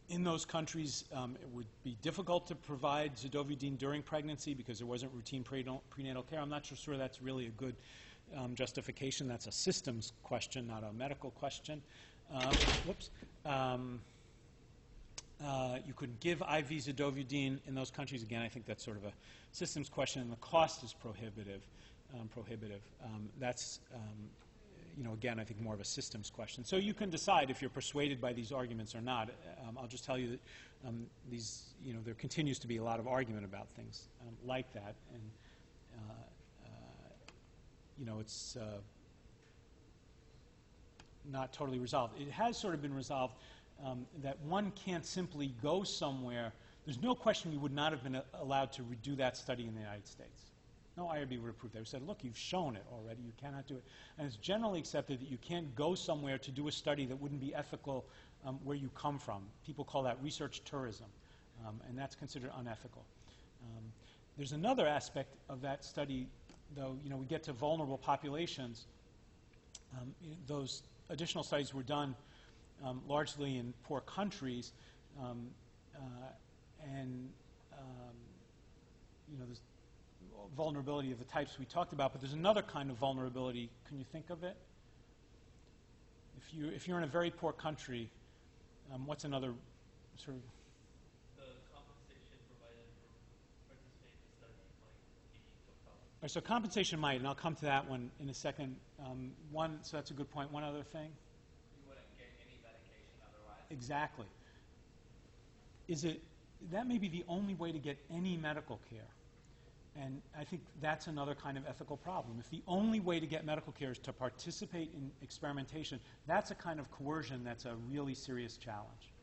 In those countries, it would be difficult to provide zidovudine during pregnancy because there wasn't routine prenatal care. I'm not sure that's really a good justification. That's a systems question, not a medical question. You could give IV zidovudine in those countries. Again, I think that's sort of a systems question, and the cost is prohibitive. That's, again, I think more of a systems question. So you can decide if you're persuaded by these arguments or not. I'll just tell you that there continues to be a lot of argument about things like that, and it's not totally resolved. It has sort of been resolved. That one can't simply go somewhere. There's no question we would not have been allowed to redo that study in the United States. No IRB would approve that. We said, look, you've shown it already. You cannot do it. And it's generally accepted that you can't go somewhere to do a study that wouldn't be ethical where you come from. People call that research tourism, and that's considered unethical. There's another aspect of that study, though. We get to vulnerable populations. Those additional studies were done largely in poor countries, there's vulnerability of the types we talked about, but there's another kind of vulnerability. Can you think of it? If you're in a very poor country, what's another sort of? The compensation provided for participating in the study might be took out. So compensation might, and I'll come to that one in a second. So that's a good point. One other thing. Exactly. That may be the only way to get any medical care. And I think that's another kind of ethical problem. If the only way to get medical care is to participate in experimentation, that's a kind of coercion that's a really serious challenge.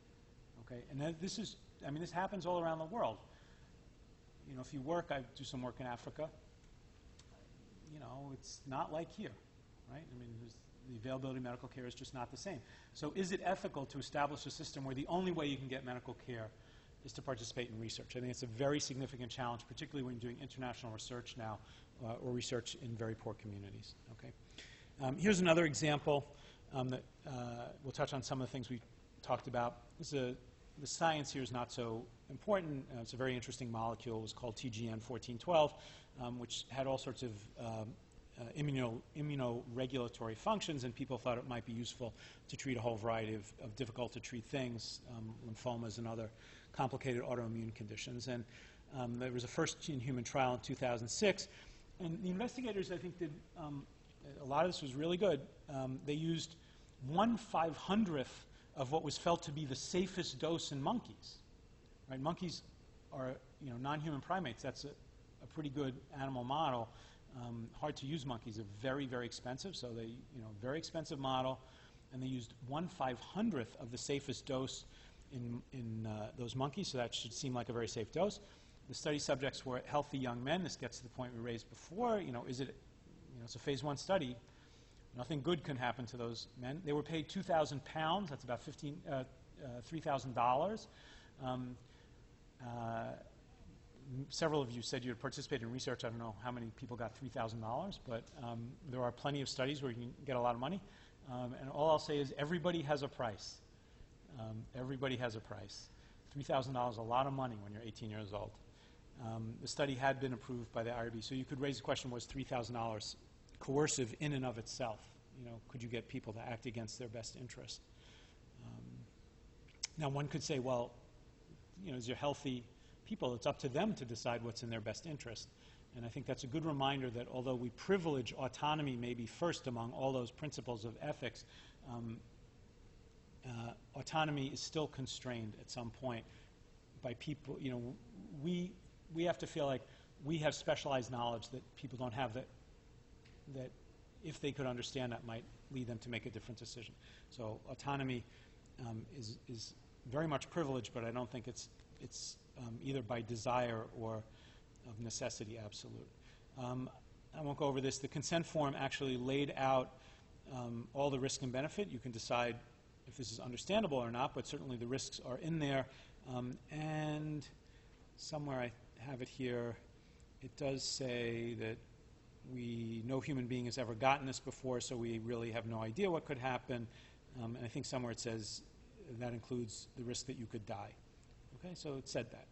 Okay? And this happens all around the world. If you work, I do some work in Africa, it's not like here, right? The availability of medical care is just not the same. So is it ethical to establish a system where the only way you can get medical care is to participate in research? I think it's a very significant challenge, particularly when you're doing international research now or research in very poor communities. Okay. Here's another example that we'll touch on some of the things we talked about. The science here is not so important. It's a very interesting molecule. It was called TGN-1412, which had all sorts of immunoregulatory functions, and people thought it might be useful to treat a whole variety of difficult-to-treat things, lymphomas and other complicated autoimmune conditions. And there was a first-in-human trial in 2006, and the investigators, I think, did a lot of this was really good. They used 1/500th of what was felt to be the safest dose in monkeys. Right? Monkeys are non-human primates. That's a pretty good animal model. hard-to-use monkeys are very, very expensive, so they, very expensive model, and they used 1/500th of the safest dose in those monkeys, so that should seem like a very safe dose. The study subjects were healthy young men. This gets to the point we raised before. Is it, it's a phase 1 study. Nothing good can happen to those men. They were paid 2,000 pounds. That's about $3,000. Several of you said you had participated in research. I don't know how many people got $3,000, but there are plenty of studies where you can get a lot of money. And all I'll say is everybody has a price. Everybody has a price. $3,000 is a lot of money when you're 18 years old. The study had been approved by the IRB, so you could raise the question, was $3,000 coercive in and of itself? Could you get people to act against their best interest? Now, one could say, well, these are healthy people. It's up to them to decide what's in their best interest. And I think that's a good reminder that although we privilege autonomy maybe first among all those principles of ethics, autonomy is still constrained at some point by people. We have to feel like we have specialized knowledge that people don't have, that if they could understand that might lead them to make a different decision. So autonomy is very much privileged, but I don't think it's either by desire or of necessity absolute. I won't go over this. The consent form actually laid out all the risk and benefit. You can decide if this is understandable or not, but certainly the risks are in there. And somewhere I have it here, it does say that no human being has ever gotten this before, so we really have no idea what could happen. And I think somewhere it says that includes the risk that you could die. Okay, so it said that.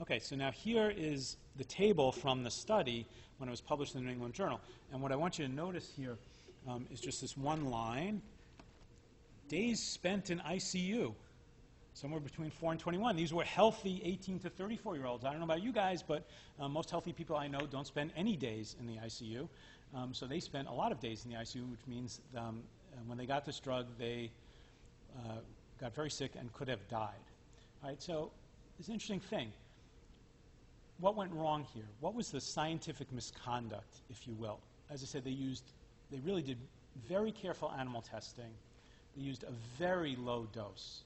Okay, so now here is the table from the study when it was published in the New England Journal. And what I want you to notice here is just this one line: days spent in ICU, somewhere between 4 and 21. These were healthy 18 to 34-year-olds. I don't know about you guys, but most healthy people I know don't spend any days in the ICU. So they spent a lot of days in the ICU, which means when they got this drug, they got very sick and could have died. All right, so it's an interesting thing. What went wrong here? What was the scientific misconduct, if you will? As I said, they really did very careful animal testing. They used a very low dose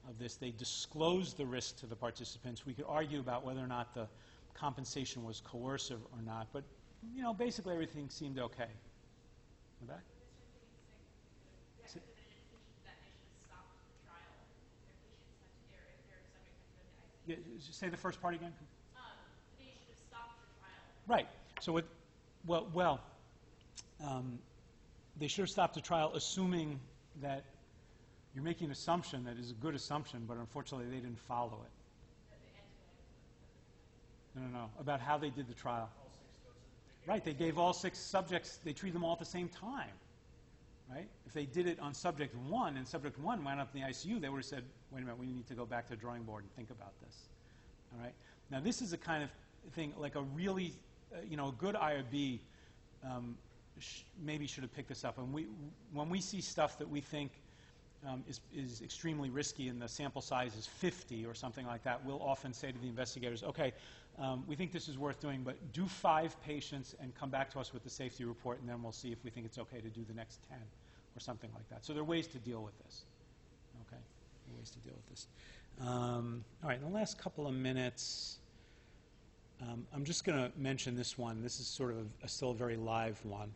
of this. They disclosed the risk to the participants. We could argue about whether or not the compensation was coercive or not, but basically everything seemed okay. In the back? Yeah, say the first part again. They should have stopped the trial. Right. So they should have stopped the trial, assuming that you're making an assumption that is a good assumption, but unfortunately they didn't follow it. No. About how they did the trial. Right. They gave all 6 subjects. They treated them all at the same time. Right. If they did it on subject 1 and subject 1 wound up in the ICU, they would have said, "Wait a minute, we need to go back to the drawing board and think about this." All right. Now this is a kind of thing like a really, a good IRB maybe should have picked this up. And when we see stuff that we think is extremely risky and the sample size is 50 or something like that, we'll often say to the investigators, okay, we think this is worth doing, but do 5 patients and come back to us with the safety report, and then we'll see if we think it's okay to do the next 10 or something like that. So there are ways to deal with this. Okay, there are ways to deal with this. All right, in the last couple of minutes, I'm just going to mention this one. This is sort of still a very live one,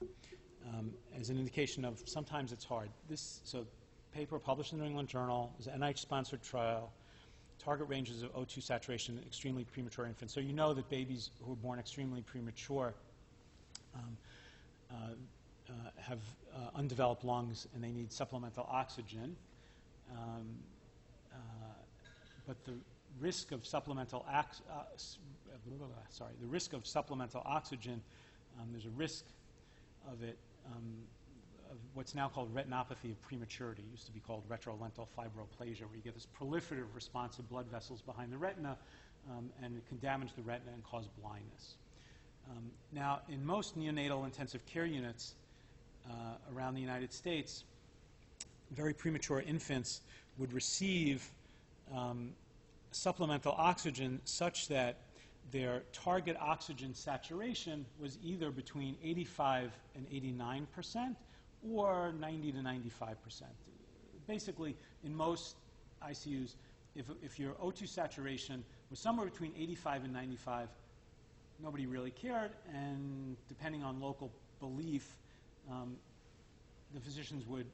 as an indication of sometimes it's hard. So paper published in the New England Journal is an NIH-sponsored trial. Target ranges of O2 saturation in extremely premature infants. So you know that babies who are born extremely premature have undeveloped lungs and they need supplemental oxygen. But the risk of supplemental oxygen, there's a risk of it, of what's now called retinopathy of prematurity. It used to be called retrolental fibroplasia, where you get this proliferative response of blood vessels behind the retina, and it can damage the retina and cause blindness. Now, in most neonatal intensive care units around the United States, very premature infants would receive supplemental oxygen such that their target oxygen saturation was either between 85 and 89% or 90 to 95%. Basically, in most ICUs, if your O2 saturation was somewhere between 85 and 95, nobody really cared, and depending on local belief, the physicians would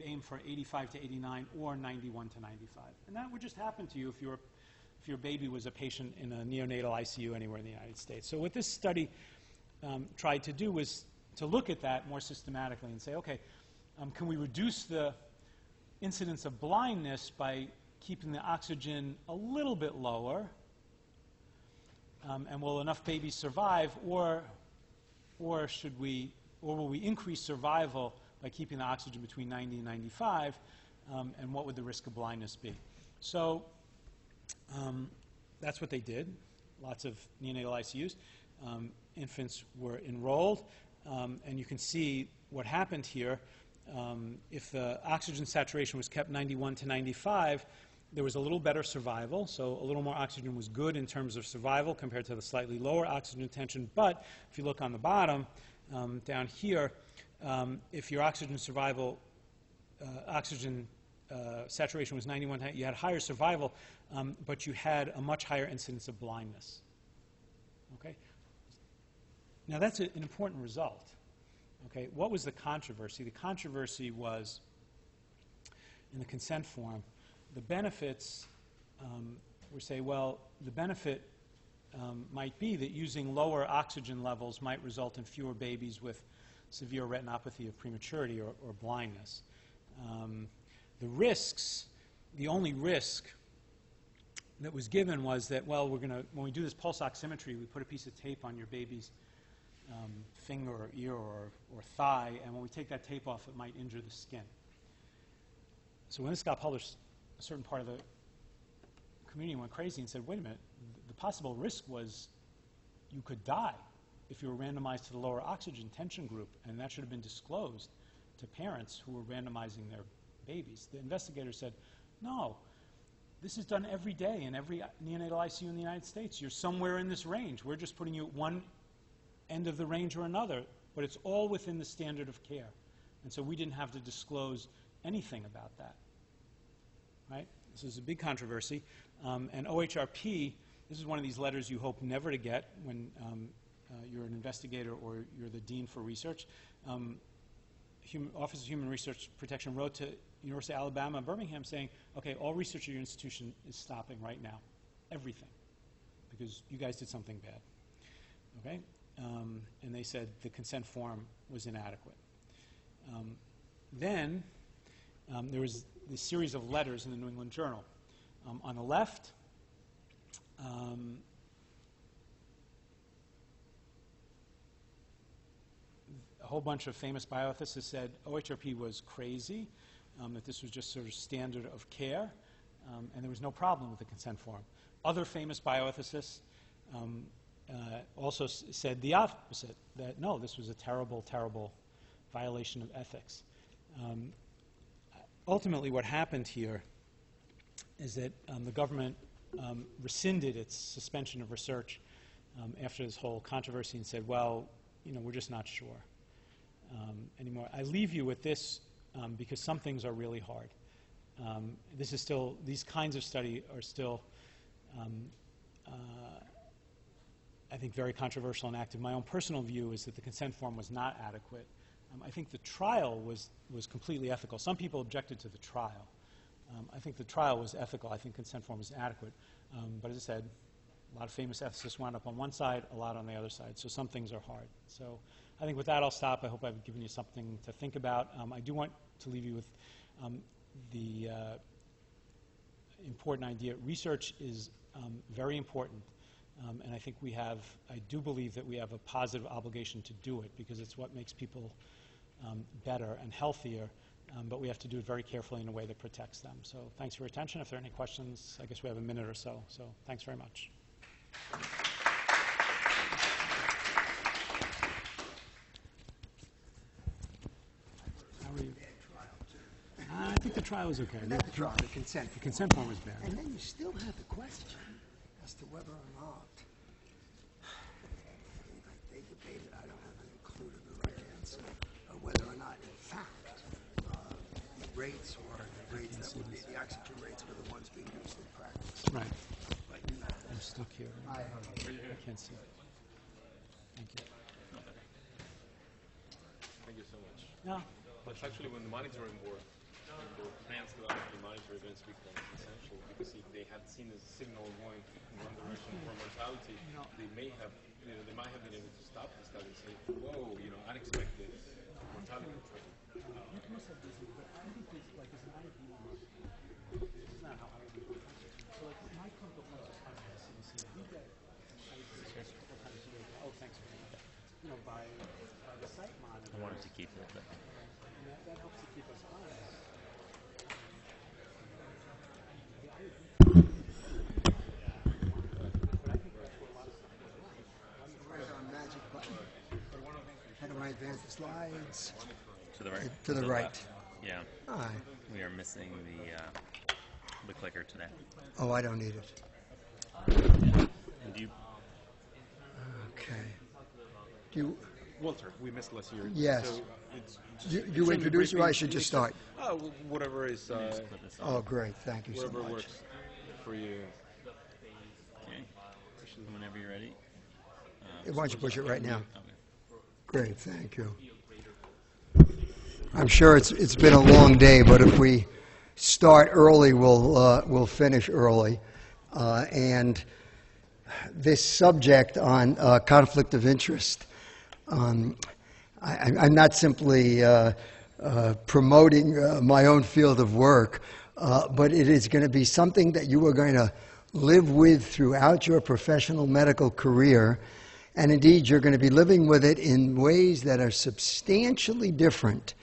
aim for 85 to 89 or 91 to 95. And that would just happen to you if your baby was a patient in a neonatal ICU anywhere in the United States. So what this study tried to do was to look at that more systematically and say, okay, can we reduce the incidence of blindness by keeping the oxygen a little bit lower, and will enough babies survive, or will we increase survival by keeping the oxygen between 90 and 95, and what would the risk of blindness be? So that's what they did. Lots of neonatal ICUs. Infants were enrolled, and you can see what happened here. If the oxygen saturation was kept 91 to 95, there was a little better survival, so a little more oxygen was good in terms of survival compared to the slightly lower oxygen tension. But if you look on the bottom, down here, if your oxygen saturation was 91, you had higher survival, but you had a much higher incidence of blindness. Okay? Now that's an important result. Okay, what was the controversy? The controversy was, in the consent form, the benefits, we say, well, the benefit might be that using lower oxygen levels might result in fewer babies with severe retinopathy of prematurity or blindness. The risks, the only risk that was given was that, well, when we do this pulse oximetry, we put a piece of tape on your baby's finger or ear or thigh, and when we take that tape off, it might injure the skin. So when this got published, a certain part of the community went crazy and said, wait a minute, the possible risk was you could die if you were randomized to the lower oxygen tension group, and that should have been disclosed to parents who were randomizing their babies. The investigator said, no, this is done every day in every neonatal ICU in the United States. You're somewhere in this range. We're just putting you at one end of the range or another, but it's all within the standard of care. And so we didn't have to disclose anything about that. Right? This is a big controversy. And OHRP, this is one of these letters you hope never to get when you're an investigator or you're the dean for research. Office of Human Research Protection wrote to University of Alabama, Birmingham, saying, okay, all research at your institution is stopping right now. Everything. Because you guys did something bad. Okay? And they said the consent form was inadequate. Then there was this series of letters in the New England Journal. On the left, a whole bunch of famous bioethicists said OHRP was crazy, that this was just sort of standard of care, and there was no problem with the consent form. Other famous bioethicists also said the opposite, that no, this was a terrible, terrible violation of ethics. Ultimately, what happened here is that the government rescinded its suspension of research after this whole controversy and said, well, we're just not sure anymore. I leave you with this because some things are really hard. These kinds of study are still, I think, very controversial and active. My own personal view is that the consent form was not adequate. I think the trial was completely ethical. Some people objected to the trial. I think the trial was ethical. I think consent form was inadequate. But as I said, a lot of famous ethicists wound up on one side, a lot on the other side. So some things are hard. So I think with that, I'll stop. I hope I've given you something to think about. I do want to leave you with the important idea. Research is very important. And I think I do believe that we have a positive obligation to do it because it's what makes people better and healthier. But we have to do it very carefully in a way that protects them. So thanks for your attention. If there are any questions, I guess we have a minute or so. So thanks very much. How are you? I think the trial was okay. Not the trial, the consent. The consent form was bad. And then you still have the question as to whether or not rates or the rates that would be the oxygen rates were the ones being used in practice. Right. But, you know, I'm stuck here. I Can't see. Thank you. Thank you so much. No. That's actually when the monitoring board, when the plans to actually monitor events become essential, because if they had seen a signal going in one direction for mortality, they may have, they might have been able to stop the study and say, whoa, unexpected mortality trend. By the site monitor, I wanted to keep it, but that helps to keep us honest. where's our magic button? How do I advance the slides? to the right. To the right. left. Yeah, Aye. we are missing the clicker today. Oh, I don't need it. And you, Okay. Do you, Walter, we missed last year. Yes. So it's you extremely introduce or I briefly, should just except- start? Whatever is, put this on. Oh, great. Thank you so whatever much. works for you. Okay. Whenever you're ready. Why don't you push it right now? Okay. Great, thank you. I'm sure it's been a long day, but if we start early, we'll finish early. And this subject on conflict of interest, I'm not simply promoting my own field of work, but it is going to be something that you are going to live with throughout your professional medical career. And indeed, you're going to be living with it in ways that are substantially different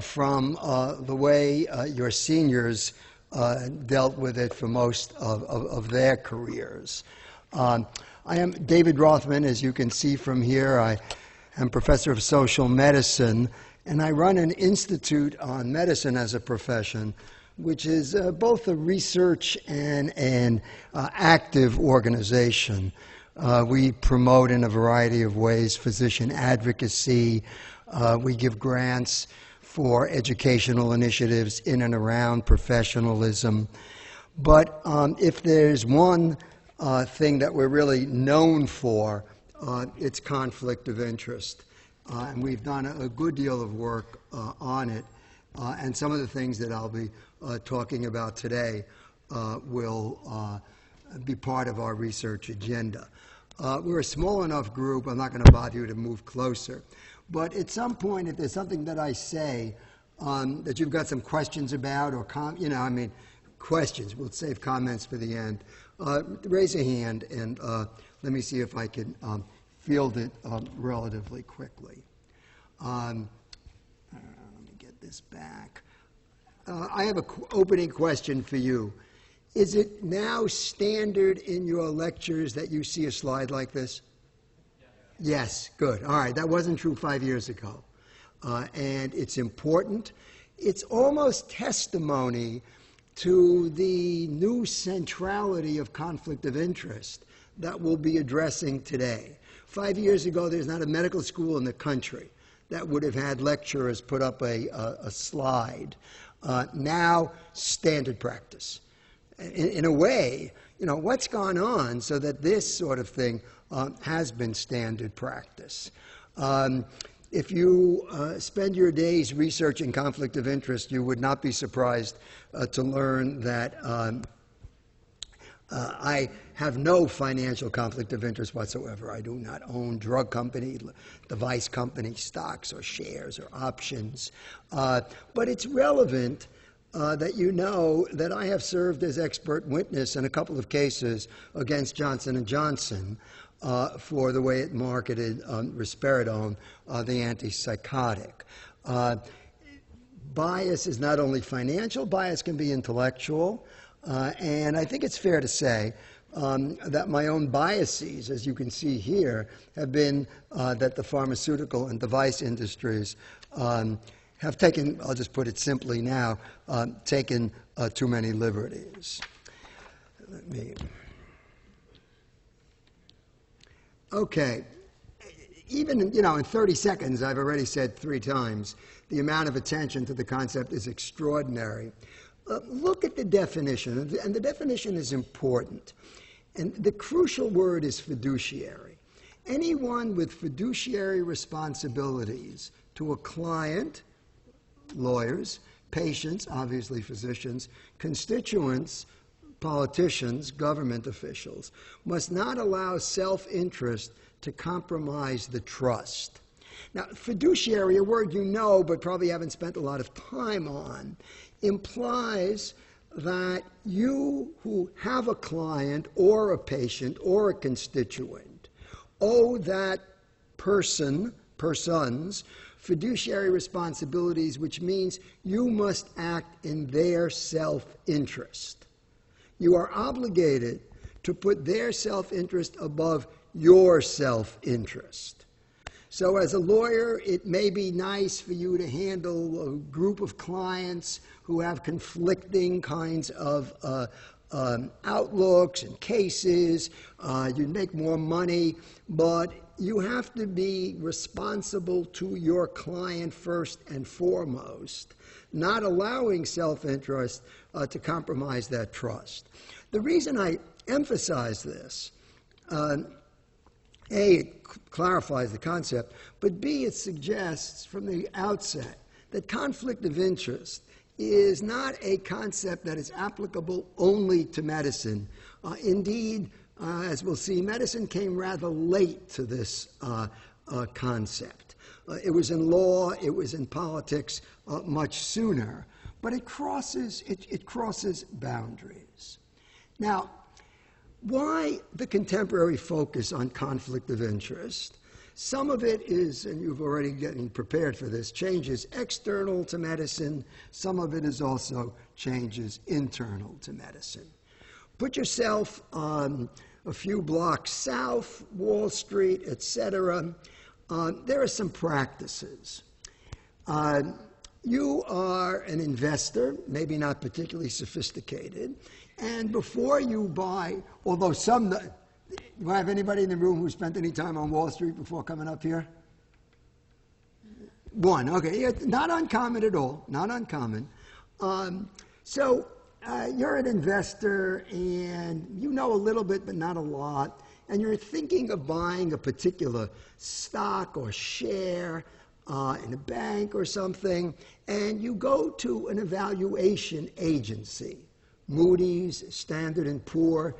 from the way your seniors dealt with it for most of their careers. I am David Rothman, as you can see from here. I am professor of social medicine, and I run an institute on medicine as a profession, which is both a research and an active organization. We promote in a variety of ways physician advocacy. We give grants for educational initiatives in and around professionalism. But if there's one thing that we're really known for, it's conflict of interest. And we've done a good deal of work on it. And some of the things that I'll be talking about today will be part of our research agenda. We're a small enough group, I'm not going to bother you to move closer. But at some point, if there's something that I say that you've got some questions about, or questions, we'll save comments for the end, raise a hand and let me see if I can field it relatively quickly. Let me get this back. I have an opening question for you. Is it now standard in your lectures that you see a slide like this? Yes, good. All right, that wasn't true 5 years ago. And it's important. It's almost testimony to the new centrality of conflict of interest that we'll be addressing today. 5 years ago, there's not a medical school in the country that would have had lecturers put up a slide. Now, standard practice. In a way, what's gone on so that this sort of thing has been standard practice. If you spend your days researching conflict of interest, you would not be surprised to learn that I have no financial conflict of interest whatsoever. I do not own drug company, device company stocks or shares or options. But it's relevant that you know that I have served as expert witness in a couple of cases against Johnson & Johnson for the way it marketed risperidone, the antipsychotic. Bias is not only financial, bias can be intellectual, and I think it's fair to say that my own biases, as you can see here, have been that the pharmaceutical and device industries have taken, I'll just put it simply now, taken too many liberties. Let me... Okay. even in 30 seconds, I've already said 3 times, the amount of attention to the concept is extraordinary. Look at the definition, and the definition is important. And the crucial word is fiduciary. Anyone with fiduciary responsibilities to a client, lawyers, patients, obviously physicians, constituents, politicians, government officials, must not allow self-interest to compromise the trust. Now, fiduciary, a word you know but probably haven't spent a lot of time on, implies that you who have a client or a patient or a constituent owe that persons fiduciary responsibilities, which means you must act in their self-interest. You are obligated to put their self-interest above your self-interest. So as a lawyer, it may be nice for you to handle a group of clients who have conflicting kinds of outlooks and cases. You make more money, but you have to be responsible to your client first and foremost, not allowing self-interest to compromise that trust. The reason I emphasize this, A, it clarifies the concept, but B, it suggests from the outset that conflict of interest is not a concept that is applicable only to medicine. Indeed, as we'll see, medicine came rather late to this concept. It was in law, it was in politics much sooner, but it crosses boundaries. Now, why the contemporary focus on conflict of interest? Some of it is, and you've already getting prepared for this, changes external to medicine. Some of it is also changes internal to medicine. Put yourself a few blocks south, Wall Street, etc. There are some practices. You are an investor, maybe not particularly sophisticated, and before you buy, although some, do I have anybody in the room who spent any time on Wall Street before coming up here? One, okay, yeah, not uncommon at all, not uncommon. So you're an investor and you know a little bit but not a lot, and you're thinking of buying a particular stock or share in a bank or something, and you go to an evaluation agency, Moody's, Standard & Poor,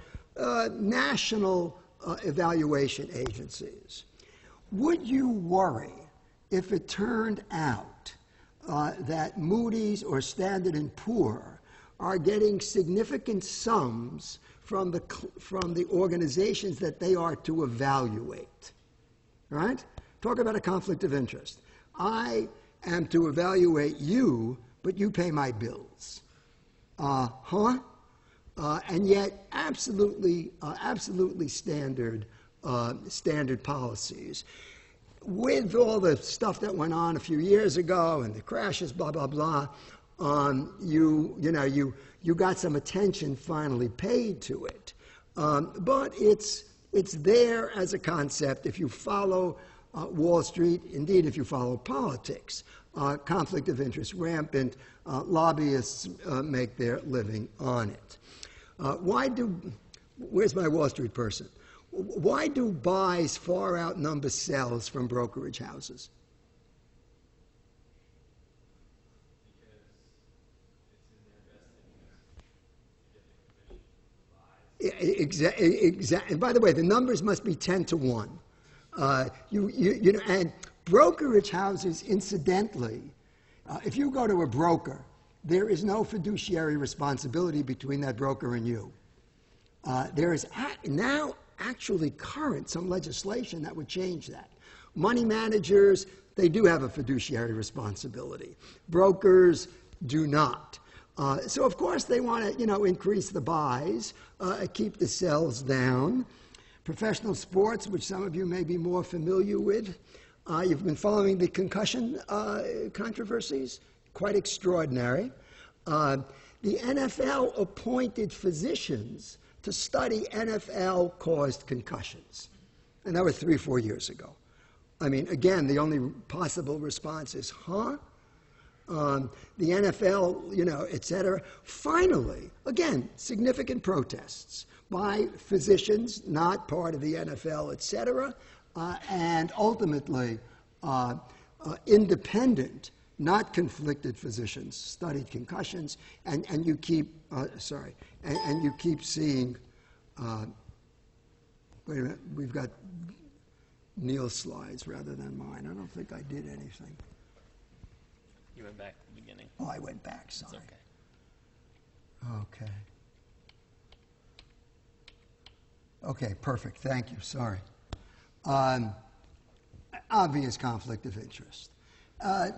national evaluation agencies. Would you worry if it turned out that Moody's or Standard & Poor are getting significant sums from the organizations that they are to evaluate? Right? Talk about a conflict of interest. I am to evaluate you, but you pay my bills. And yet, absolutely standard policies. With all the stuff that went on a few years ago and the crashes, blah blah blah, you got some attention finally paid to it. But it's there as a concept if you follow Wall Street. Indeed, if you follow politics, conflict of interest rampant. Lobbyists make their living on it. Where's my Wall Street person? Why do buys far outnumber sells from brokerage houses? Exactly. And by the way, the numbers must be 10 to 1. And brokerage houses, incidentally, if you go to a broker, there is no fiduciary responsibility between that broker and you. There is now actually current some legislation that would change that. Money managers, they do have a fiduciary responsibility. Brokers do not. So of course they want to, increase the buys, keep the sells down. Professional sports, which some of you may be more familiar with, you've been following the concussion controversies, quite extraordinary. The NFL appointed physicians to study NFL-caused concussions, and that was 3 or 4 years ago. I mean, again, the only possible response is, huh? The NFL, you know, et cetera. Finally, again, significant protests by physicians, not part of the NFL, et cetera, and ultimately independent, not conflicted physicians studied concussions, and you keep, and you keep seeing, wait a minute, we've got Neil's slides rather than mine. I don't think I did anything. You went back to the beginning. Oh, I went back, sorry. It's okay. Okay. Okay, perfect. Thank you. Sorry. Obvious conflict of interest.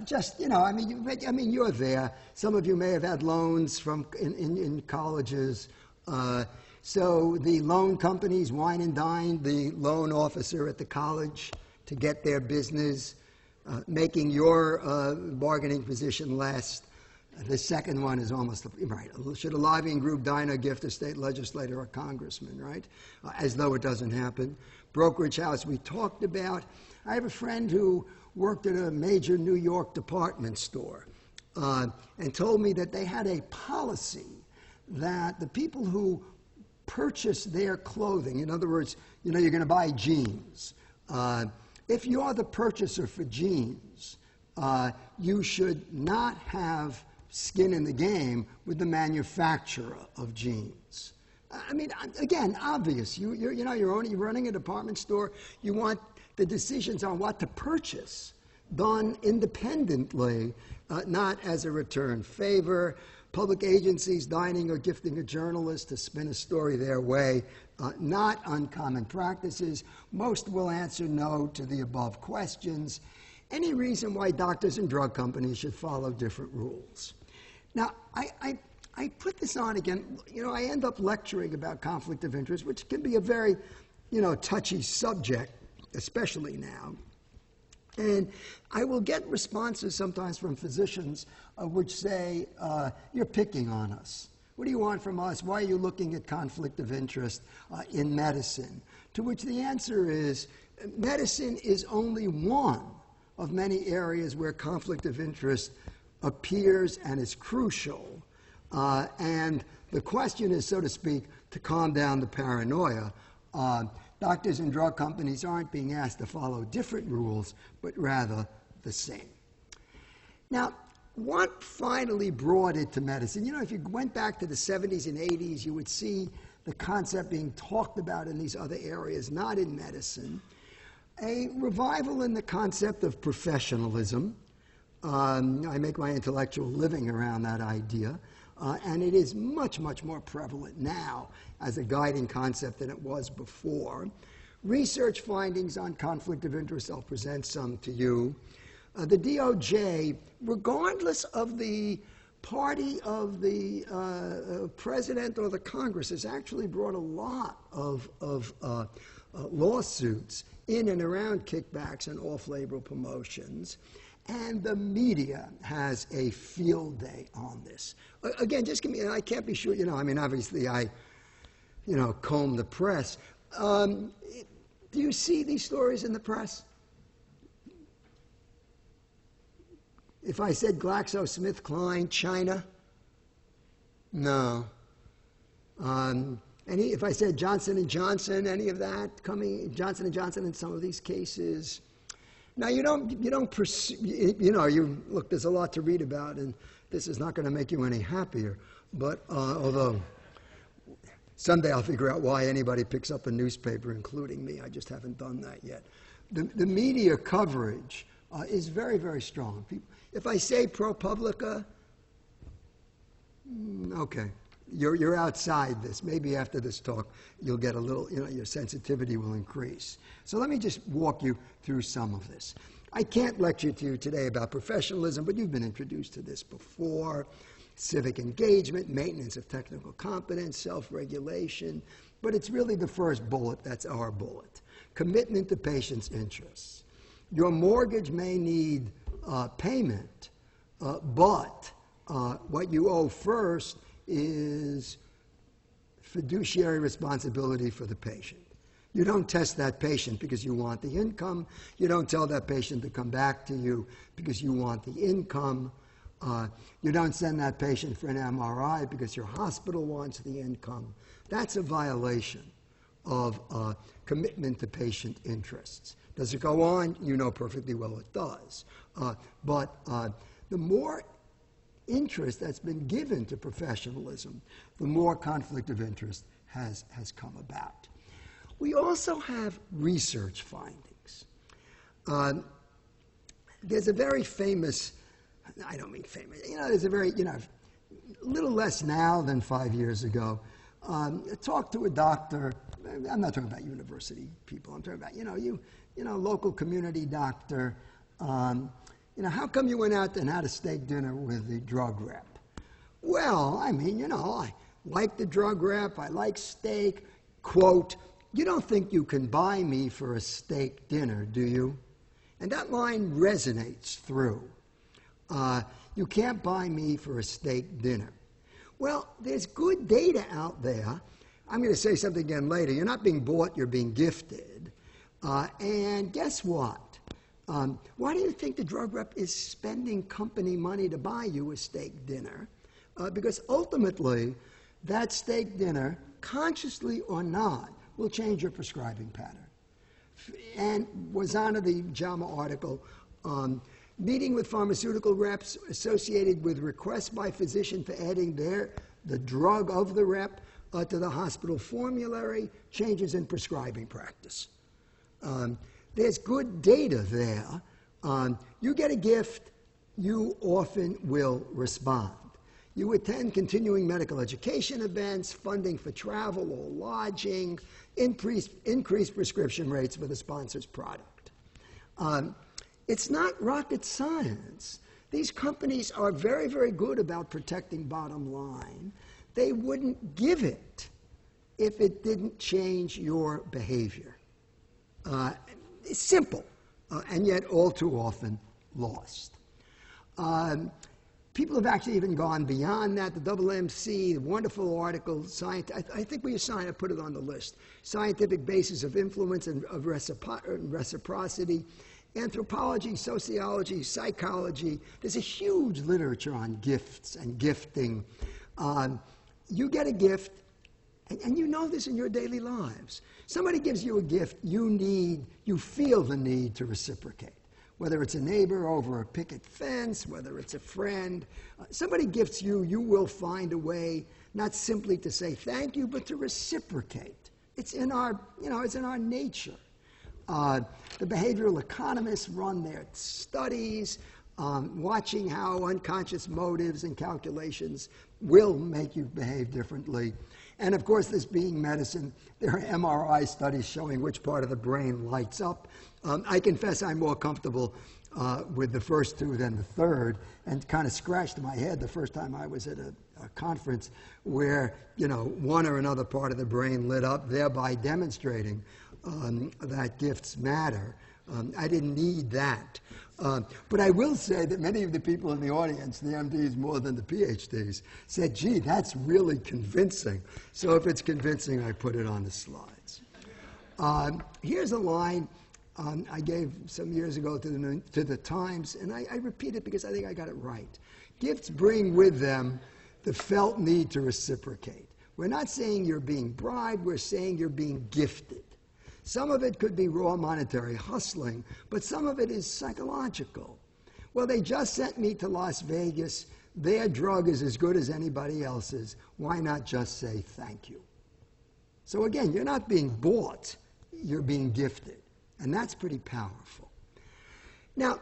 Just, you know, I mean, you're there. Some of you may have had loans from in colleges. So the loan companies wine and dine the loan officer at the college to get their business, making your bargaining position less. The second one is almost right. Should a lobbying group dine or gift a state legislator or congressman, right? As though it doesn't happen. Brokerage house we talked about. I have a friend who worked at a major New York department store and told me that they had a policy that the people who purchase their clothing, in other words, you know, you're going to buy jeans. If you're the purchaser for jeans, you should not have skin in the game with the manufacturer of jeans. I mean, again, obvious. You're running a department store. You want the decisions on what to purchase done independently, not as a return favor. Public agencies dining or gifting a journalist to spin a story their way, not uncommon practices. Most will answer no to the above questions. Any reason why doctors and drug companies should follow different rules? Now, I put this on again. You know, I end up lecturing about conflict of interest, which can be a very, you know, touchy subject, especially now. And I will get responses sometimes from physicians which say, you're picking on us. What do you want from us? Why are you looking at conflict of interest in medicine? To which the answer is, medicine is only one of many areas where conflict of interest appears and is crucial. And the question is, so to speak, to calm down the paranoia. Doctors and drug companies aren't being asked to follow different rules, but rather the same. Now, what finally brought it to medicine? You know, if you went back to the 70s and 80s, you would see the concept being talked about in these other areas, not in medicine. A revival in the concept of professionalism. I make my intellectual living around that idea. And it is much, much more prevalent now as a guiding concept than it was before. Research findings on conflict of interest, I'll present some to you. The DOJ, regardless of the party of the president or the Congress, has actually brought a lot of lawsuits in and around kickbacks and off-label promotions. And the media has a field day on this. Again, just give me, I can't be sure, you know, I mean, obviously I, you know, comb the press. Do you see these stories in the press? If I said GlaxoSmithKline, China? No. If I said Johnson & Johnson, any of that coming, Johnson & Johnson in some of these cases? Now, you don't pursue, you know, look, there's a lot to read about, and this is not going to make you any happier. But although someday I'll figure out why anybody picks up a newspaper, including me. I just haven't done that yet. The media coverage is very, very strong. If I say ProPublica, okay, you're outside this. Maybe after this talk, you'll get a little, you know, your sensitivity will increase. So let me just walk you through some of this. I can't lecture to you today about professionalism, but you've been introduced to this before. Civic engagement, maintenance of technical competence, self-regulation. But it's really the first bullet, that's our bullet. Commitment to patients' interests. Your mortgage may need payment, but what you owe first is fiduciary responsibility for the patient. You don't test that patient because you want the income. You don't tell that patient to come back to you because you want the income. You don't send that patient for an MRI because your hospital wants the income. That's a violation of commitment to patient interests. Does it go on? You know perfectly well it does. But the more interest that's been given to professionalism, the more conflict of interest has come about. We also have research findings. There's a very famous, I don't mean famous, there's a very, a little less now than 5 years ago. I talked to a doctor. I'm not talking about university people. I'm talking about, local community doctor. How come you went out and had a steak dinner with the drug rep? Well, I mean, I like the drug rep. I like steak. Quote, you don't think you can buy me for a steak dinner, do you? And that line resonates through. You can't buy me for a steak dinner. Well, there's good data out there. I'm going to say something again later. You're not being bought, you're being gifted. And guess what? Why do you think the drug rep is spending company money to buy you a steak dinner? Because ultimately, that steak dinner, consciously or not, will change your prescribing pattern. And Wazana, the JAMA article, meeting with pharmaceutical reps associated with requests by physician for adding the drug of the rep to the hospital formulary, changes in prescribing practice. There's good data there. You get a gift, you often will respond. You attend continuing medical education events, funding for travel or lodging, increased prescription rates for the sponsor's product. It's not rocket science. These companies are very, very good about protecting bottom line. They wouldn't give it if it didn't change your behavior. It's simple, and yet all too often lost. People have actually even gone beyond that. The MMC, the wonderful article, I think we assigned, I put it on the list, Scientific Basis of Influence and of Reciprocity, anthropology, sociology, psychology. There's a huge literature on gifts and gifting. You get a gift, and you know this in your daily lives. Somebody gives you a gift, you feel the need to reciprocate. Whether it's a neighbor over a picket fence, whether it's a friend, somebody gifts you, you will find a way not simply to say thank you, but to reciprocate. It's in our, it's in our nature. The behavioral economists run their studies, watching how unconscious motives and calculations will make you behave differently. And of course, this being medicine, there are MRI studies showing which part of the brain lights up. I confess I'm more comfortable with the first two than the third, and kind of scratched my head the first time I was at a conference where, one or another part of the brain lit up, thereby demonstrating that gifts matter. I didn't need that. But I will say that many of the people in the audience, the MDs more than the PhDs, said, gee, that's really convincing. So if it's convincing, I put it on the slides. Here's a line I gave some years ago to the Times, and I repeat it because I think I got it right. Gifts bring with them the felt need to reciprocate. We're not saying you're being bribed, we're saying you're being gifted. Some of it could be raw monetary hustling, but some of it is psychological. Well, they just sent me to Las Vegas. Their drug is as good as anybody else's. Why not just say thank you? So again, you're not being bought, you're being gifted. And that's pretty powerful. Now,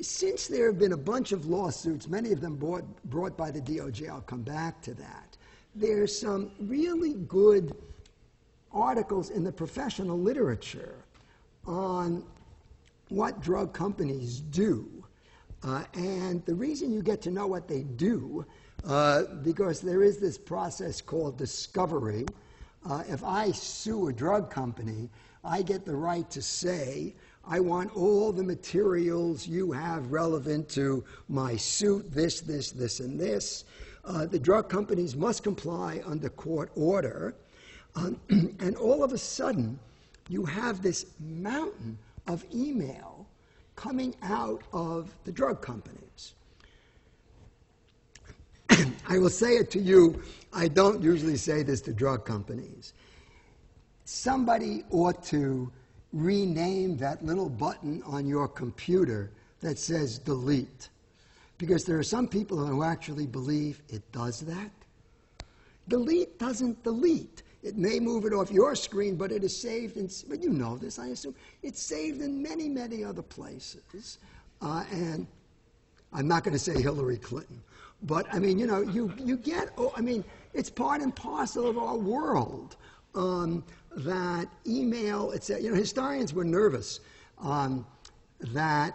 since there have been a bunch of lawsuits, many of them brought by the DOJ, I'll come back to that, there's some really good articles in the professional literature on what drug companies do. And the reason you get to know what they do, because there is this process called discovery. If I sue a drug company, I get the right to say, I want all the materials you have relevant to my suit, this, and this. The drug companies must comply under court order. And all of a sudden, you have this mountain of email coming out of the drug companies. I will say it to you, I don't usually say this to drug companies. Somebody ought to rename that little button on your computer that says delete. Because there are some people who actually believe it does that. Delete doesn't delete. It may move it off your screen, but it is saved in, but you know this, I assume. It's saved in many, many other places. And I'm not going to say Hillary Clinton. But, I mean, you know, you get, I mean, it's part and parcel of our world that email, you know, historians were nervous that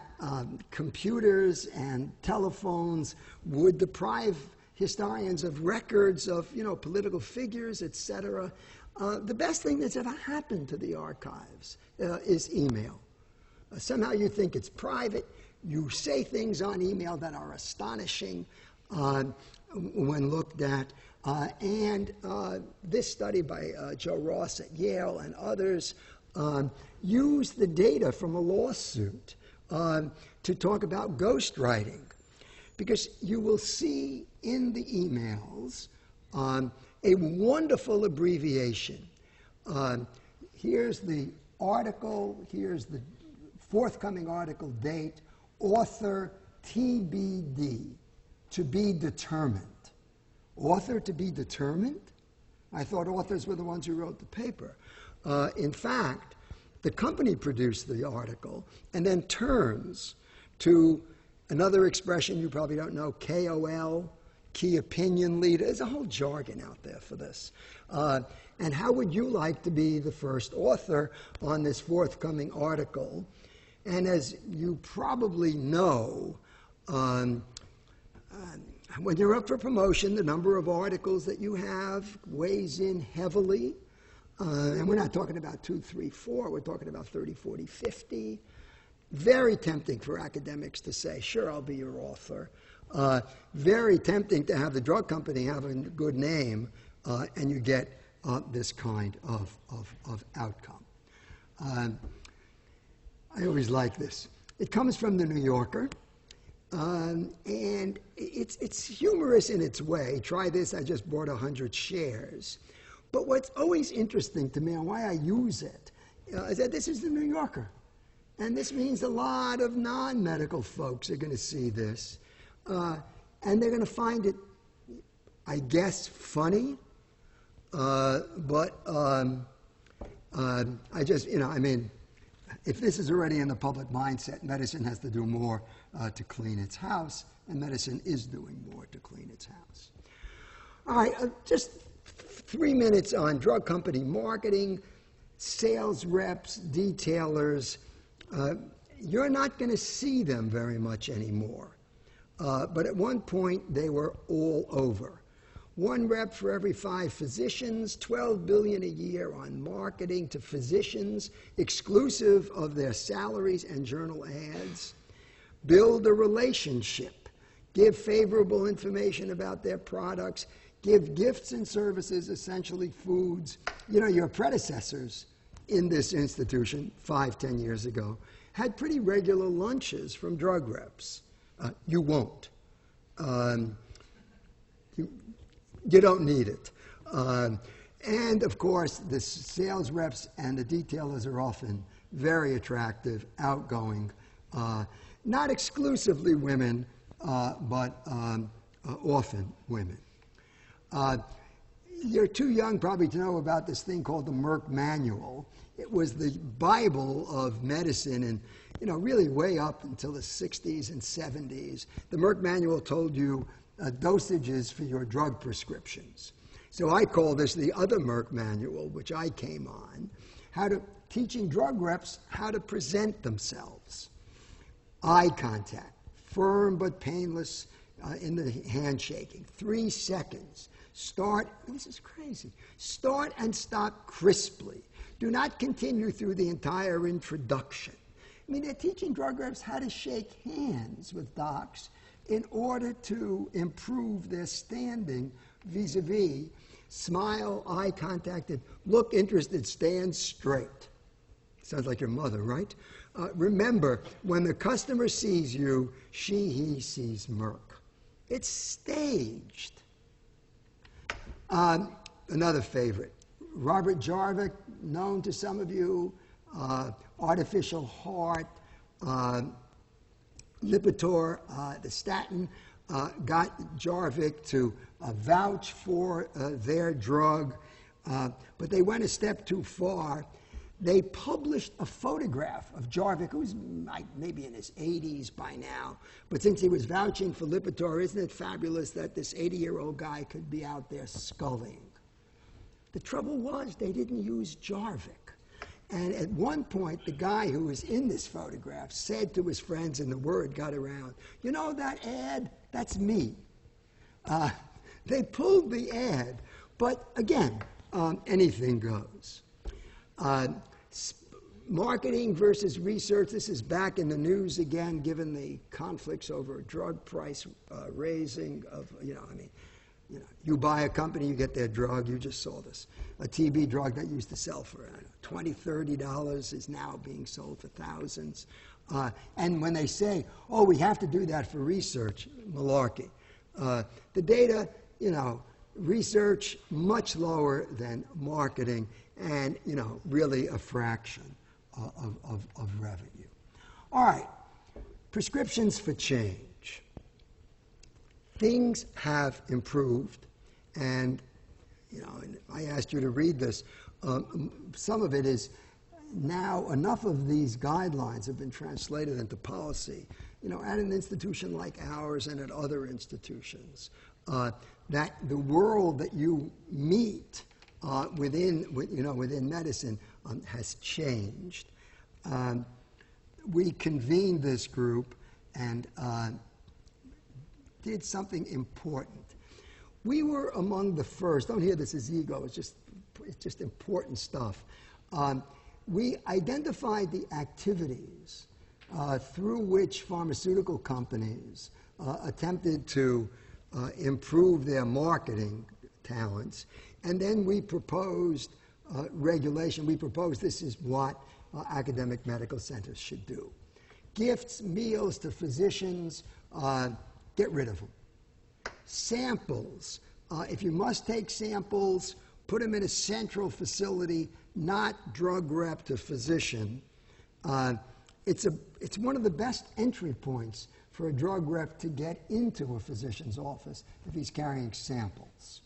computers and telephones would deprive historians of records of, you know, political figures, etc. The best thing that's ever happened to the archives is email. Somehow you think it's private. You say things on email that are astonishing when looked at. And this study by Joe Ross at Yale and others used the data from a lawsuit to talk about ghostwriting. Because you will see in the emails a wonderful abbreviation. Here's the article, here's the forthcoming article date, author TBD, to be determined. Author to be determined? I thought authors were the ones who wrote the paper. In fact, the company produced the article and then turns to another expression you probably don't know, KOL, key opinion leader. There's a whole jargon out there for this. And how would you like to be the first author on this forthcoming article? And as you probably know, when you're up for promotion, the number of articles that you have weighs in heavily. And we're not talking about 2, 3, 4. We're talking about 30, 40, 50. Very tempting for academics to say, sure, I'll be your author. Very tempting to have the drug company have a good name, and you get this kind of outcome. I always like this. It comes from the New Yorker, and it's humorous in its way. Try this, I just bought 100 shares. But what's always interesting to me and why I use it is that this is the New Yorker. And this means a lot of non-medical folks are going to see this. And they're going to find it, I guess, funny. But I just, you know, I mean, if this is already in the public mindset, medicine has to do more to clean its house, and medicine is doing more to clean its house. All right, just 3 minutes on drug company marketing, sales reps, detailers. You're not going to see them very much anymore. But at one point, they were all over. 1 rep for every 5 physicians, $12 billion a year on marketing to physicians, exclusive of their salaries and journal ads. Build a relationship. Give favorable information about their products. Give gifts and services, essentially foods. You know, your predecessors in this institution 5, 10 years ago had pretty regular lunches from drug reps. You won't. You don't need it. And, of course, the sales reps and the detailers are often very attractive, outgoing, not exclusively women, but often women. You're too young probably to know about this thing called the Merck Manual. It was the Bible of medicine, and you know, really way up until the 60s and 70s. The Merck Manual told you dosages for your drug prescriptions. So I call this the other Merck Manual, which I came on, teaching drug reps how to present themselves. Eye contact, firm but painless in the handshaking, 3 seconds. Start, this is crazy, start and stop crisply. Do not continue through the entire introduction. I mean, they're teaching drug reps how to shake hands with docs in order to improve their standing vis-a-vis, smile, eye contact, look interested, stand straight. Sounds like your mother, right? Remember, when the customer sees you, he sees Merck. It's staged. Another favorite, Robert Jarvik, known to some of you, artificial heart, Lipitor, the statin, got Jarvik to vouch for their drug, but they went a step too far. They published a photograph of Jarvik, who's maybe in his 80s by now, but since he was vouching for Lipitor, isn't it fabulous that this 80-year-old guy could be out there sculling? The trouble was they didn't use Jarvik. And at one point, the guy who was in this photograph said to his friends, and the word got around, you know that ad? That's me. They pulled the ad, but again, anything goes. Marketing versus research, this is back in the news again, given the conflicts over drug price raising of, you buy a company, you get their drug. You just saw this. A TB drug that used to sell for $20, $30 is now being sold for thousands. And when they say, oh, we have to do that for research, malarkey. The data, research much lower than marketing and, really a fraction of revenue. All right, prescriptions for change. Things have improved, and I asked you to read this. Some of it is now enough of these guidelines have been translated into policy, at an institution like ours and at other institutions, that the world that you meet within medicine has changed. We convened this group and did something important. We were among the first. Don't hear this as ego. It's just important stuff. We identified the activities through which pharmaceutical companies attempted to improve their marketing talents, and then we proposed regulation. We proposed this is what academic medical centers should do. Gifts, meals to physicians, get rid of them. Samples, if you must take samples, put them in a central facility, not drug rep to physician. It's one of the best entry points for a drug rep to get into a physician's office if he's carrying samples.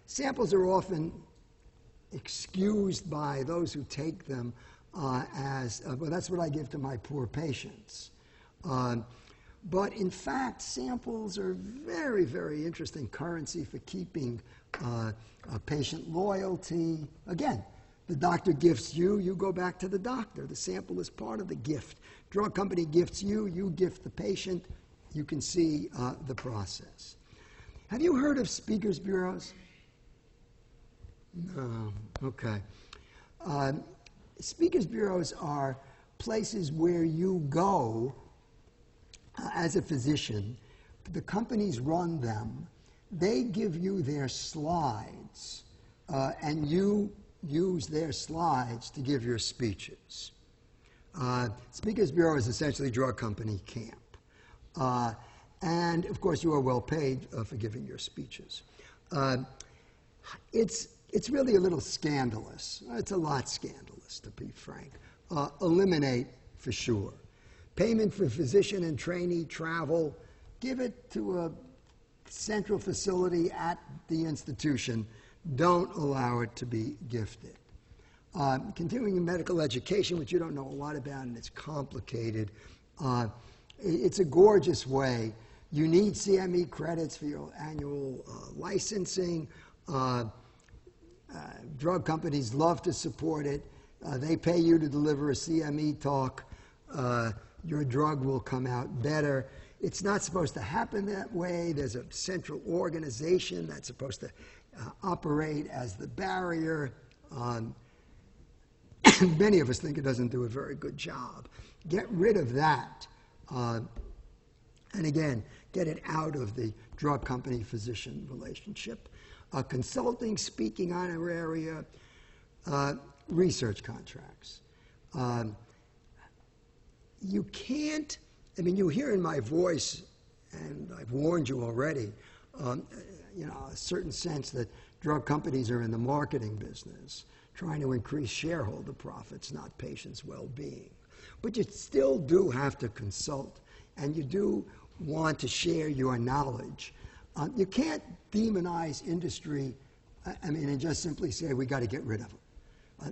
Samples are often excused by those who take them as, well, that's what I give to my poor patients. But in fact, samples are very, very interesting currency for keeping patient loyalty. Again, the doctor gifts you, you go back to the doctor. The sample is part of the gift. Drug company gifts you, you gift the patient. You can see the process. Have you heard of speakers bureaus? No, okay. Speakers bureaus are places where you go as a physician. The companies run them. They give you their slides, and you use their slides to give your speeches. Speakers Bureau is essentially drug company camp. And, of course, you are well paid for giving your speeches. It's really a little scandalous. It's a lot scandalous, to be frank. Eliminate for sure. Payment for physician and trainee travel, give it to a central facility at the institution. Don't allow it to be gifted. Continuing medical education, which you don't know a lot about, and it's complicated. It's a gorgeous way. You need CME credits for your annual licensing. Drug companies love to support it. They pay you to deliver a CME talk. Your drug will come out better. It's not supposed to happen that way. There's a central organization that's supposed to operate as the barrier. Many of us think it doesn't do a very good job. Get rid of that. And again, get it out of the drug company-physician relationship. Consulting, speaking honoraria, research contracts. You can't, I mean, you hear in my voice, and I've warned you already, you know, a certain sense that drug companies are in the marketing business, trying to increase shareholder profits, not patients' well-being. But you still do have to consult, and you do want to share your knowledge. You can't demonize industry, I mean, and just simply say, we got to get rid of them.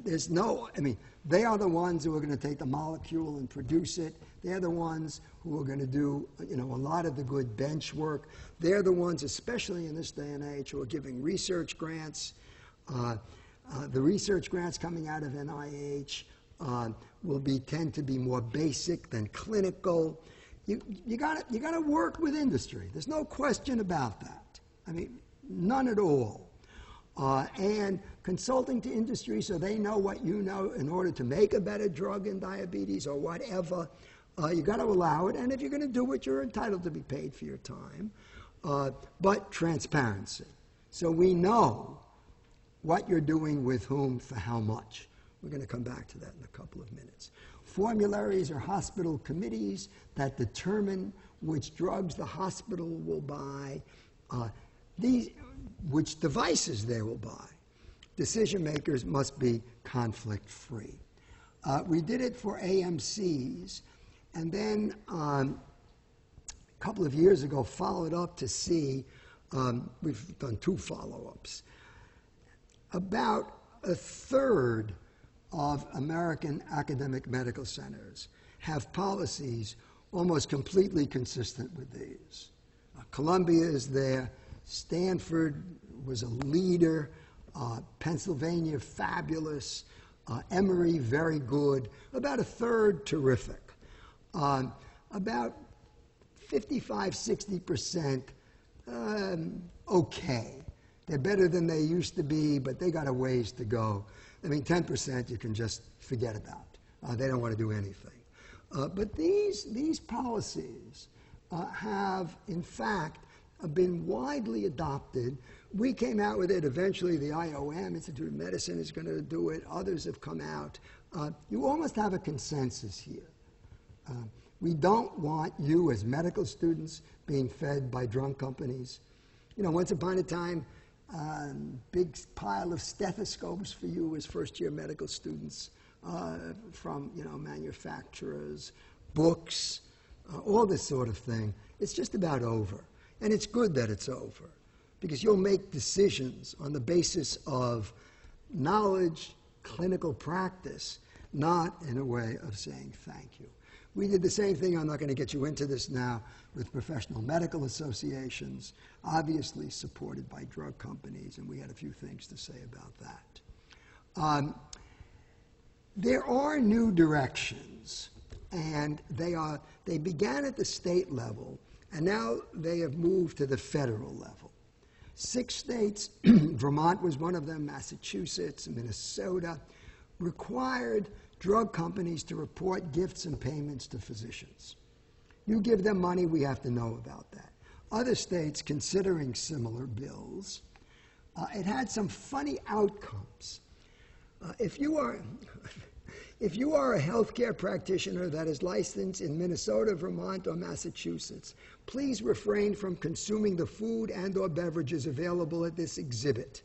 There's no, I mean, they are the ones who are going to take the molecule and produce it. They're the ones who are going to do, you know, a lot of the good bench work. They're the ones, especially in this day and age, who are giving research grants. The research grants coming out of NIH will tend to be more basic than clinical. You gotta work with industry. There's no question about that. I mean, none at all. And consulting to industry so they know what you know in order to make a better drug in diabetes or whatever. You got to allow it, and if you're going to do it, you're entitled to be paid for your time. But transparency. So we know what you're doing with whom for how much. We're going to come back to that in a couple of minutes. Formularies are hospital committees that determine which drugs the hospital will buy, which devices they will buy. Decision makers must be conflict-free. We did it for AMCs, and then a couple of years ago followed up to see, we've done 2 follow-ups. About a third of American academic medical centers have policies almost completely consistent with these. Columbia is there. Stanford was a leader. Pennsylvania, fabulous. Emory, very good. About a third, terrific. About 55–60%, okay. They're better than they used to be, but they got a ways to go. I mean, 10% you can just forget about. They don't want to do anything. But these policies have, in fact, been widely adopted. We came out with it. Eventually, the IOM, Institute of Medicine, is going to do it. Others have come out. You almost have a consensus here. We don't want you as medical students being fed by drug companies. You know, once upon a time, big pile of stethoscopes for you as first-year medical students from, you know, manufacturers, books, all this sort of thing. It's just about over. And it's good that it's over, because you'll make decisions on the basis of knowledge, clinical practice, not in a way of saying thank you. We did the same thing, I'm not going to get you into this now, with professional medical associations, obviously supported by drug companies, and we had a few things to say about that. There are new directions, and they began at the state level, and now they have moved to the federal level. 6 states, Vermont was one of them, Massachusetts, Minnesota, required drug companies to report gifts and payments to physicians. You give them money, we have to know about that. Other states considering similar bills, it had some funny outcomes. If you are a healthcare practitioner that is licensed in Minnesota, Vermont, or Massachusetts, please refrain from consuming the food and or beverages available at this exhibit.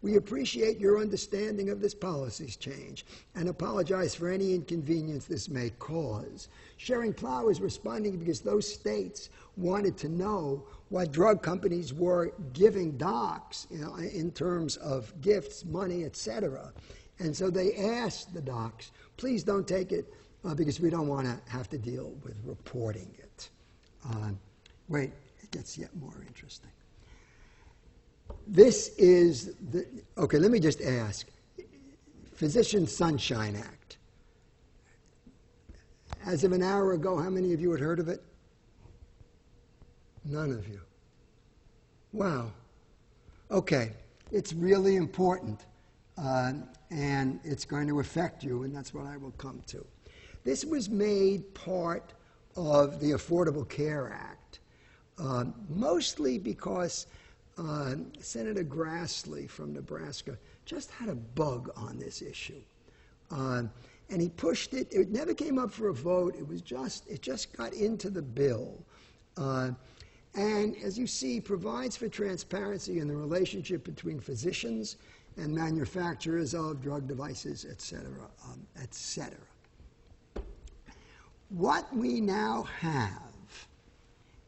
We appreciate your understanding of this policy change and apologize for any inconvenience this may cause. Schering-Plough is responding because those states wanted to know what drug companies were giving docs, you know, in terms of gifts, money, etc. And so they asked the docs, please don't take it because we don't want to have to deal with reporting it. Wait, it gets yet more interesting. This is the, okay, let me just ask. Physician Sunshine Act. As of an hour ago, how many of you had heard of it? None of you. Wow. Okay, it's really important, and it's going to affect you, and that's what I will come to. This was made part of the Affordable Care Act. mostly because Senator Grassley from Nebraska just had a bug on this issue. And he pushed it. It never came up for a vote. It just got into the bill. And as you see, provides for transparency in the relationship between physicians and manufacturers of drug devices, et cetera, et cetera. What we now have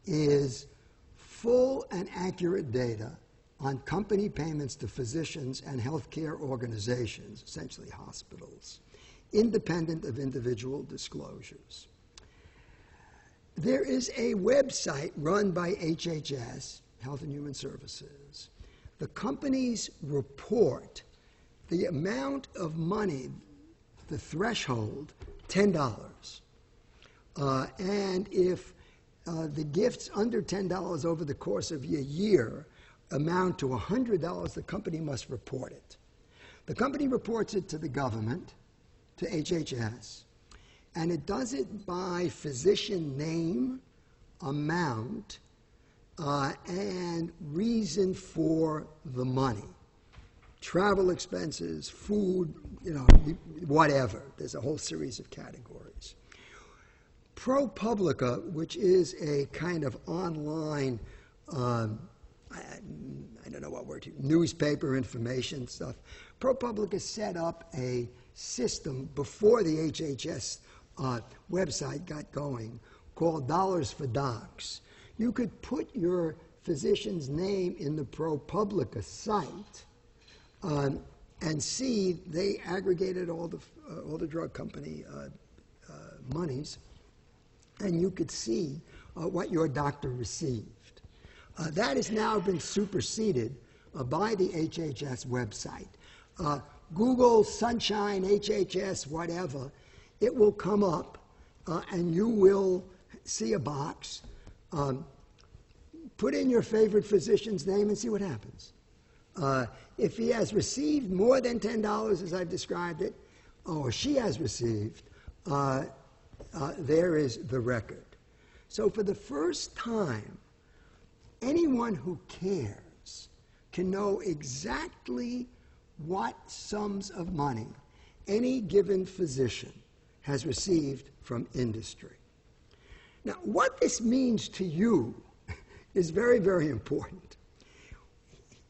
is full and accurate data on company payments to physicians and healthcare organizations, essentially hospitals, independent of individual disclosures. There is a website run by HHS, Health and Human Services. The companies report the amount of money, the threshold, $10. And if the gifts under $10 over the course of a year amount to $100, the company must report it. The company reports it to the government, to HHS, and it does it by physician name, amount, and reason for the money. Travel expenses, food, whatever. There's a whole series of categories. ProPublica, which is a kind of online, I don't know what word, newspaper information stuff. ProPublica set up a system before the HHS website got going called Dollars for Docs. You could put your physician's name in the ProPublica site and see they aggregated all the drug company monies, and you could see what your doctor received. That has now been superseded by the HHS website. Google, Sunshine, HHS, whatever, it will come up and you will see a box. Put in your favorite physician's name and see what happens. If he has received more than $10 as I've described it, or she has received, there is the record. So for the first time, anyone who cares can know exactly what sums of money any given physician has received from industry. Now, what this means to you is very, very important.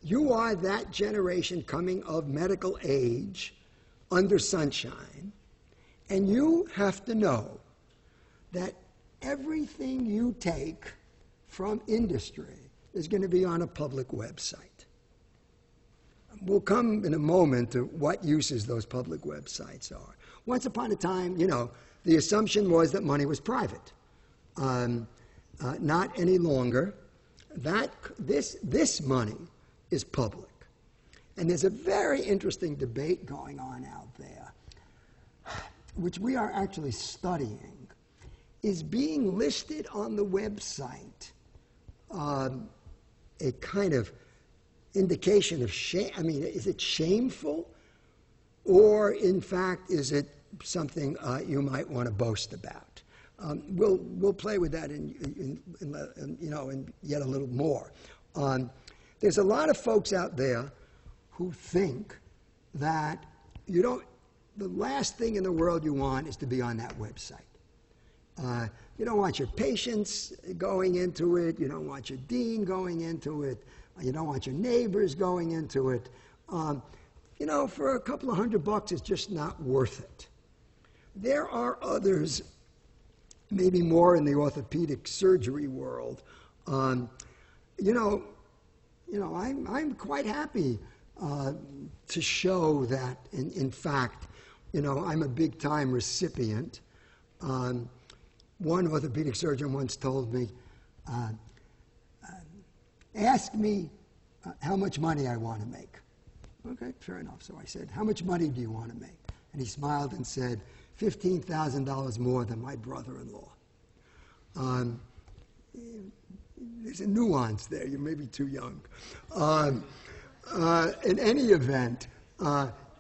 You are that generation coming of medical age under sunshine, and you have to know that everything you take from industry is going to be on a public website. We'll come in a moment to what uses those public websites are. Once upon a time, the assumption was that money was private. Not any longer. This money is public. And there's a very interesting debate going on out there, which we are actually studying. Is being listed on the website a kind of indication of shame? I mean, is it shameful? Or, in fact, is it something you might want to boast about? We'll play with that in yet a little more. There's a lot of folks out there who think that the last thing in the world you want is to be on that website. You don't want your patients going into it. You don't want your dean going into it. You don't want your neighbors going into it. For a couple of $100, it's just not worth it. There are others, maybe more in the orthopedic surgery world. I'm quite happy to show that, in fact, I'm a big-time recipient. One orthopedic surgeon once told me, ask me how much money I want to make. Okay, fair enough. So I said, how much money do you want to make? And he smiled and said, $15,000 more than my brother-in-law. There's a nuance there. You may be too young. In any event,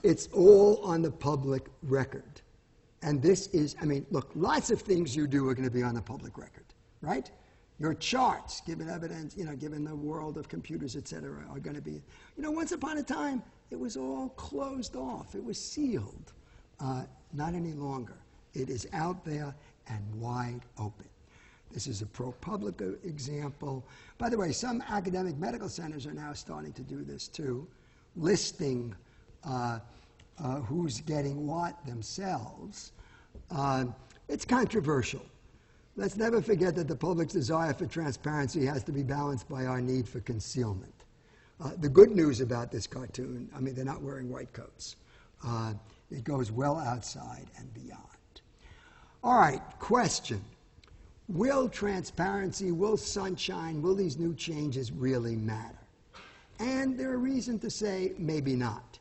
it's all on the public record. And this is, look, lots of things you do are going to be on the public record, right? Your charts, given evidence, given the world of computers, et cetera, are going to be, once upon a time, it was all closed off. It was sealed. Not any longer. It is out there and wide open. This is a ProPublica example. By the way, some academic medical centers are now starting to do this too, listing who's getting what themselves. It's controversial. Let's never forget that the public's desire for transparency has to be balanced by our need for concealment. The good news about this cartoon, they're not wearing white coats. It goes well outside and beyond. All right, question. Will transparency, will sunshine, will these new changes really matter? And there are reasons to say maybe not.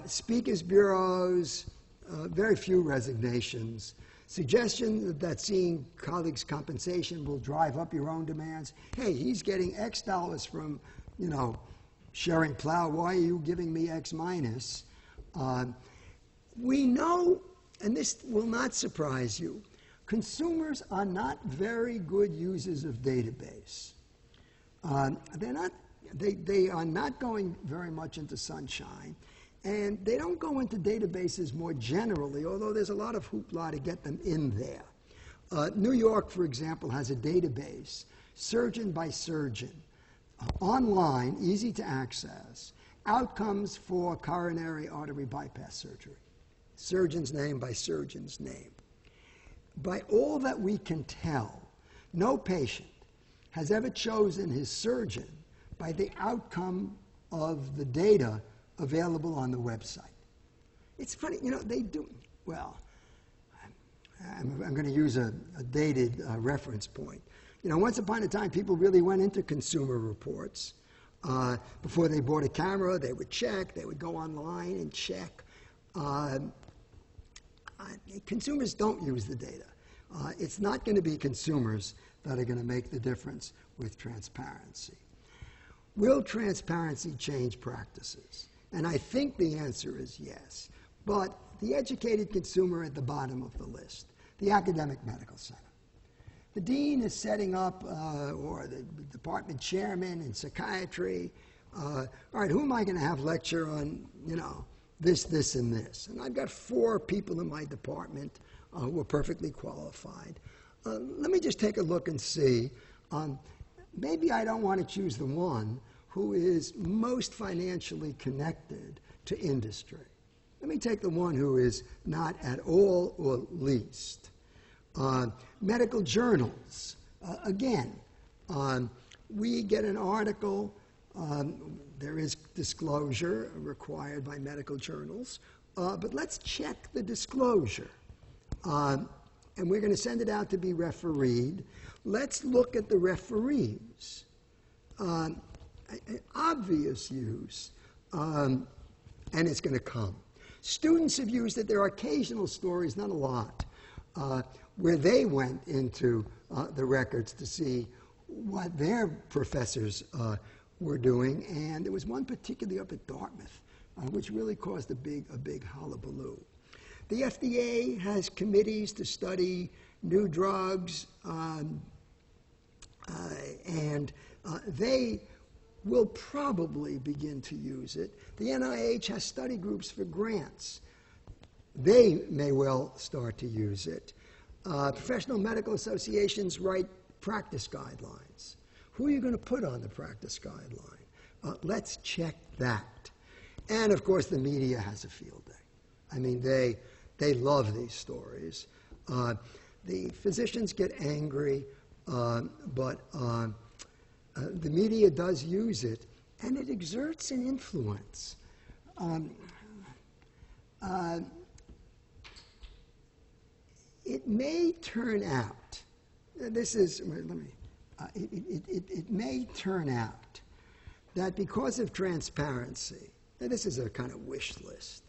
Speakers bureaus, very few resignations. Suggestion that seeing colleagues' compensation will drive up your own demands. Hey, he's getting X dollars from, sharing plow. Why are you giving me X minus? We know, and this will not surprise you, consumers are not very good users of database. They are not going very much into sunshine. And they don't go into databases more generally, although there's a lot of hoopla to get them in there. New York, for example, has a database, surgeon by surgeon, online, easy to access, outcomes for coronary artery bypass surgery. Surgeon's name by surgeon's name. By all that we can tell, no patient has ever chosen his surgeon by the outcome of the data available on the website. It's funny, they do, well, I'm going to use a dated reference point. Once upon a time, people really went into consumer reports. Before they bought a camera, they would check, they would go online and check. Consumers don't use the data. It's not going to be consumers that are going to make the difference with transparency. Will transparency change practices? And I think the answer is yes. But the educated consumer at the bottom of the list, the academic medical center. The dean is setting up, or the department chairman in psychiatry, all right, who am I going to have lecture on, this, and this? And I've got 4 people in my department who are perfectly qualified. Let me just take a look and see. Maybe I don't want to choose the one who is most financially connected to industry. Let me take the one who is not at all or least. Medical journals. Again, we get an article. There is disclosure required by medical journals. But let's check the disclosure. And we're going to send it out to be refereed. Let's look at the referees. Obvious use, and it's going to come. Students have used it. There are occasional stories, not a lot, where they went into the records to see what their professors were doing, and there was one particularly up at Dartmouth, which really caused a big hullabaloo. The FDA has committees to study new drugs, and they will probably begin to use it. The NIH has study groups for grants. They may well start to use it. Professional medical associations write practice guidelines. Who are you going to put on the practice guideline? Let's check that. And, of course, the media has a field day. They love these stories. The physicians get angry, but the media does use it, and it exerts an influence. It may turn out, it may turn out that because of transparency, and this is a kind of wish list,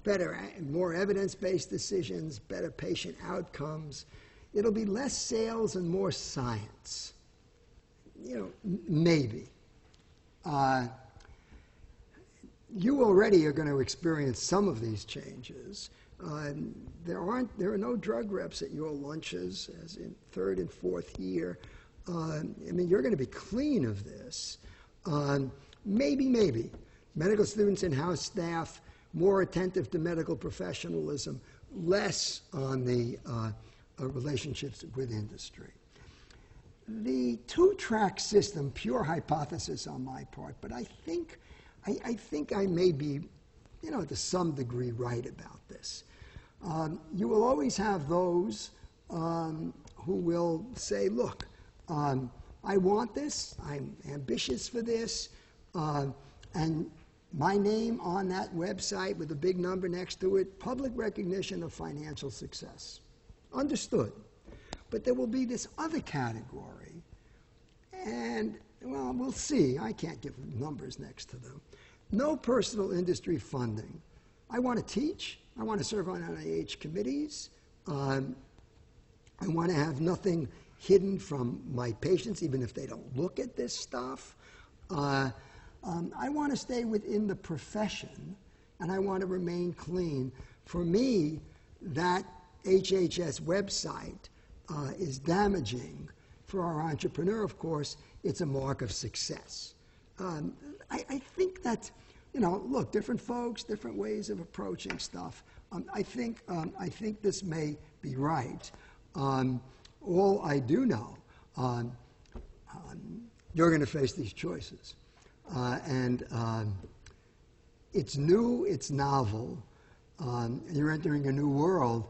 better, more evidence-based decisions, better patient outcomes, it'll be less sales and more science. Maybe. You already are going to experience some of these changes. There are no drug reps at your lunches, as in 3rd and 4th year. I mean, you're going to be clean of this. Maybe. Medical students and house staff, more attentive to medical professionalism, less on the relationships with industry. The two-track system, pure hypothesis on my part, but I think I may be, to some degree right about this. You will always have those who will say, look, I want this, I'm ambitious for this, and my name on that website with a big number next to it, public recognition of financial success. Understood. But there will be this other category, and, well, we'll see. I can't give numbers next to them. No personal industry funding. I want to teach. I want to serve on NIH committees. I want to have nothing hidden from my patients, even if they don't look at this stuff. I want to stay within the profession, and I want to remain clean. For me, that HHS website is damaging. For our entrepreneur, of course, it's a mark of success. I think that, look, different folks, different ways of approaching stuff. I think this may be right. All I do know, you're going to face these choices. And it's new, it's novel, you're entering a new world,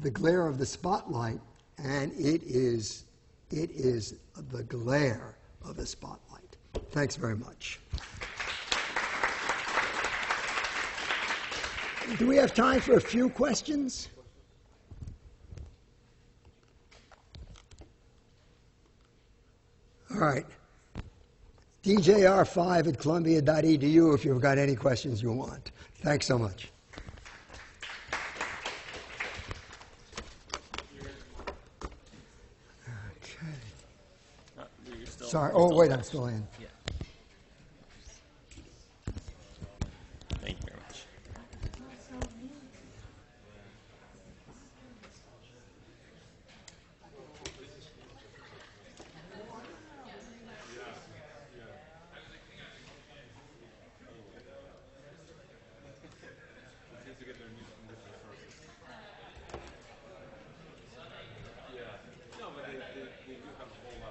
the glare of the spotlight, and it is the glare of a spotlight. Thanks very much. Do we have time for a few questions? All right. DJR5@columbia.edu if you've got any questions you want. Thanks so much. Okay. Sorry. Oh, wait, I'm still in. Yeah. Thank you very much. No, but they do have a whole lot.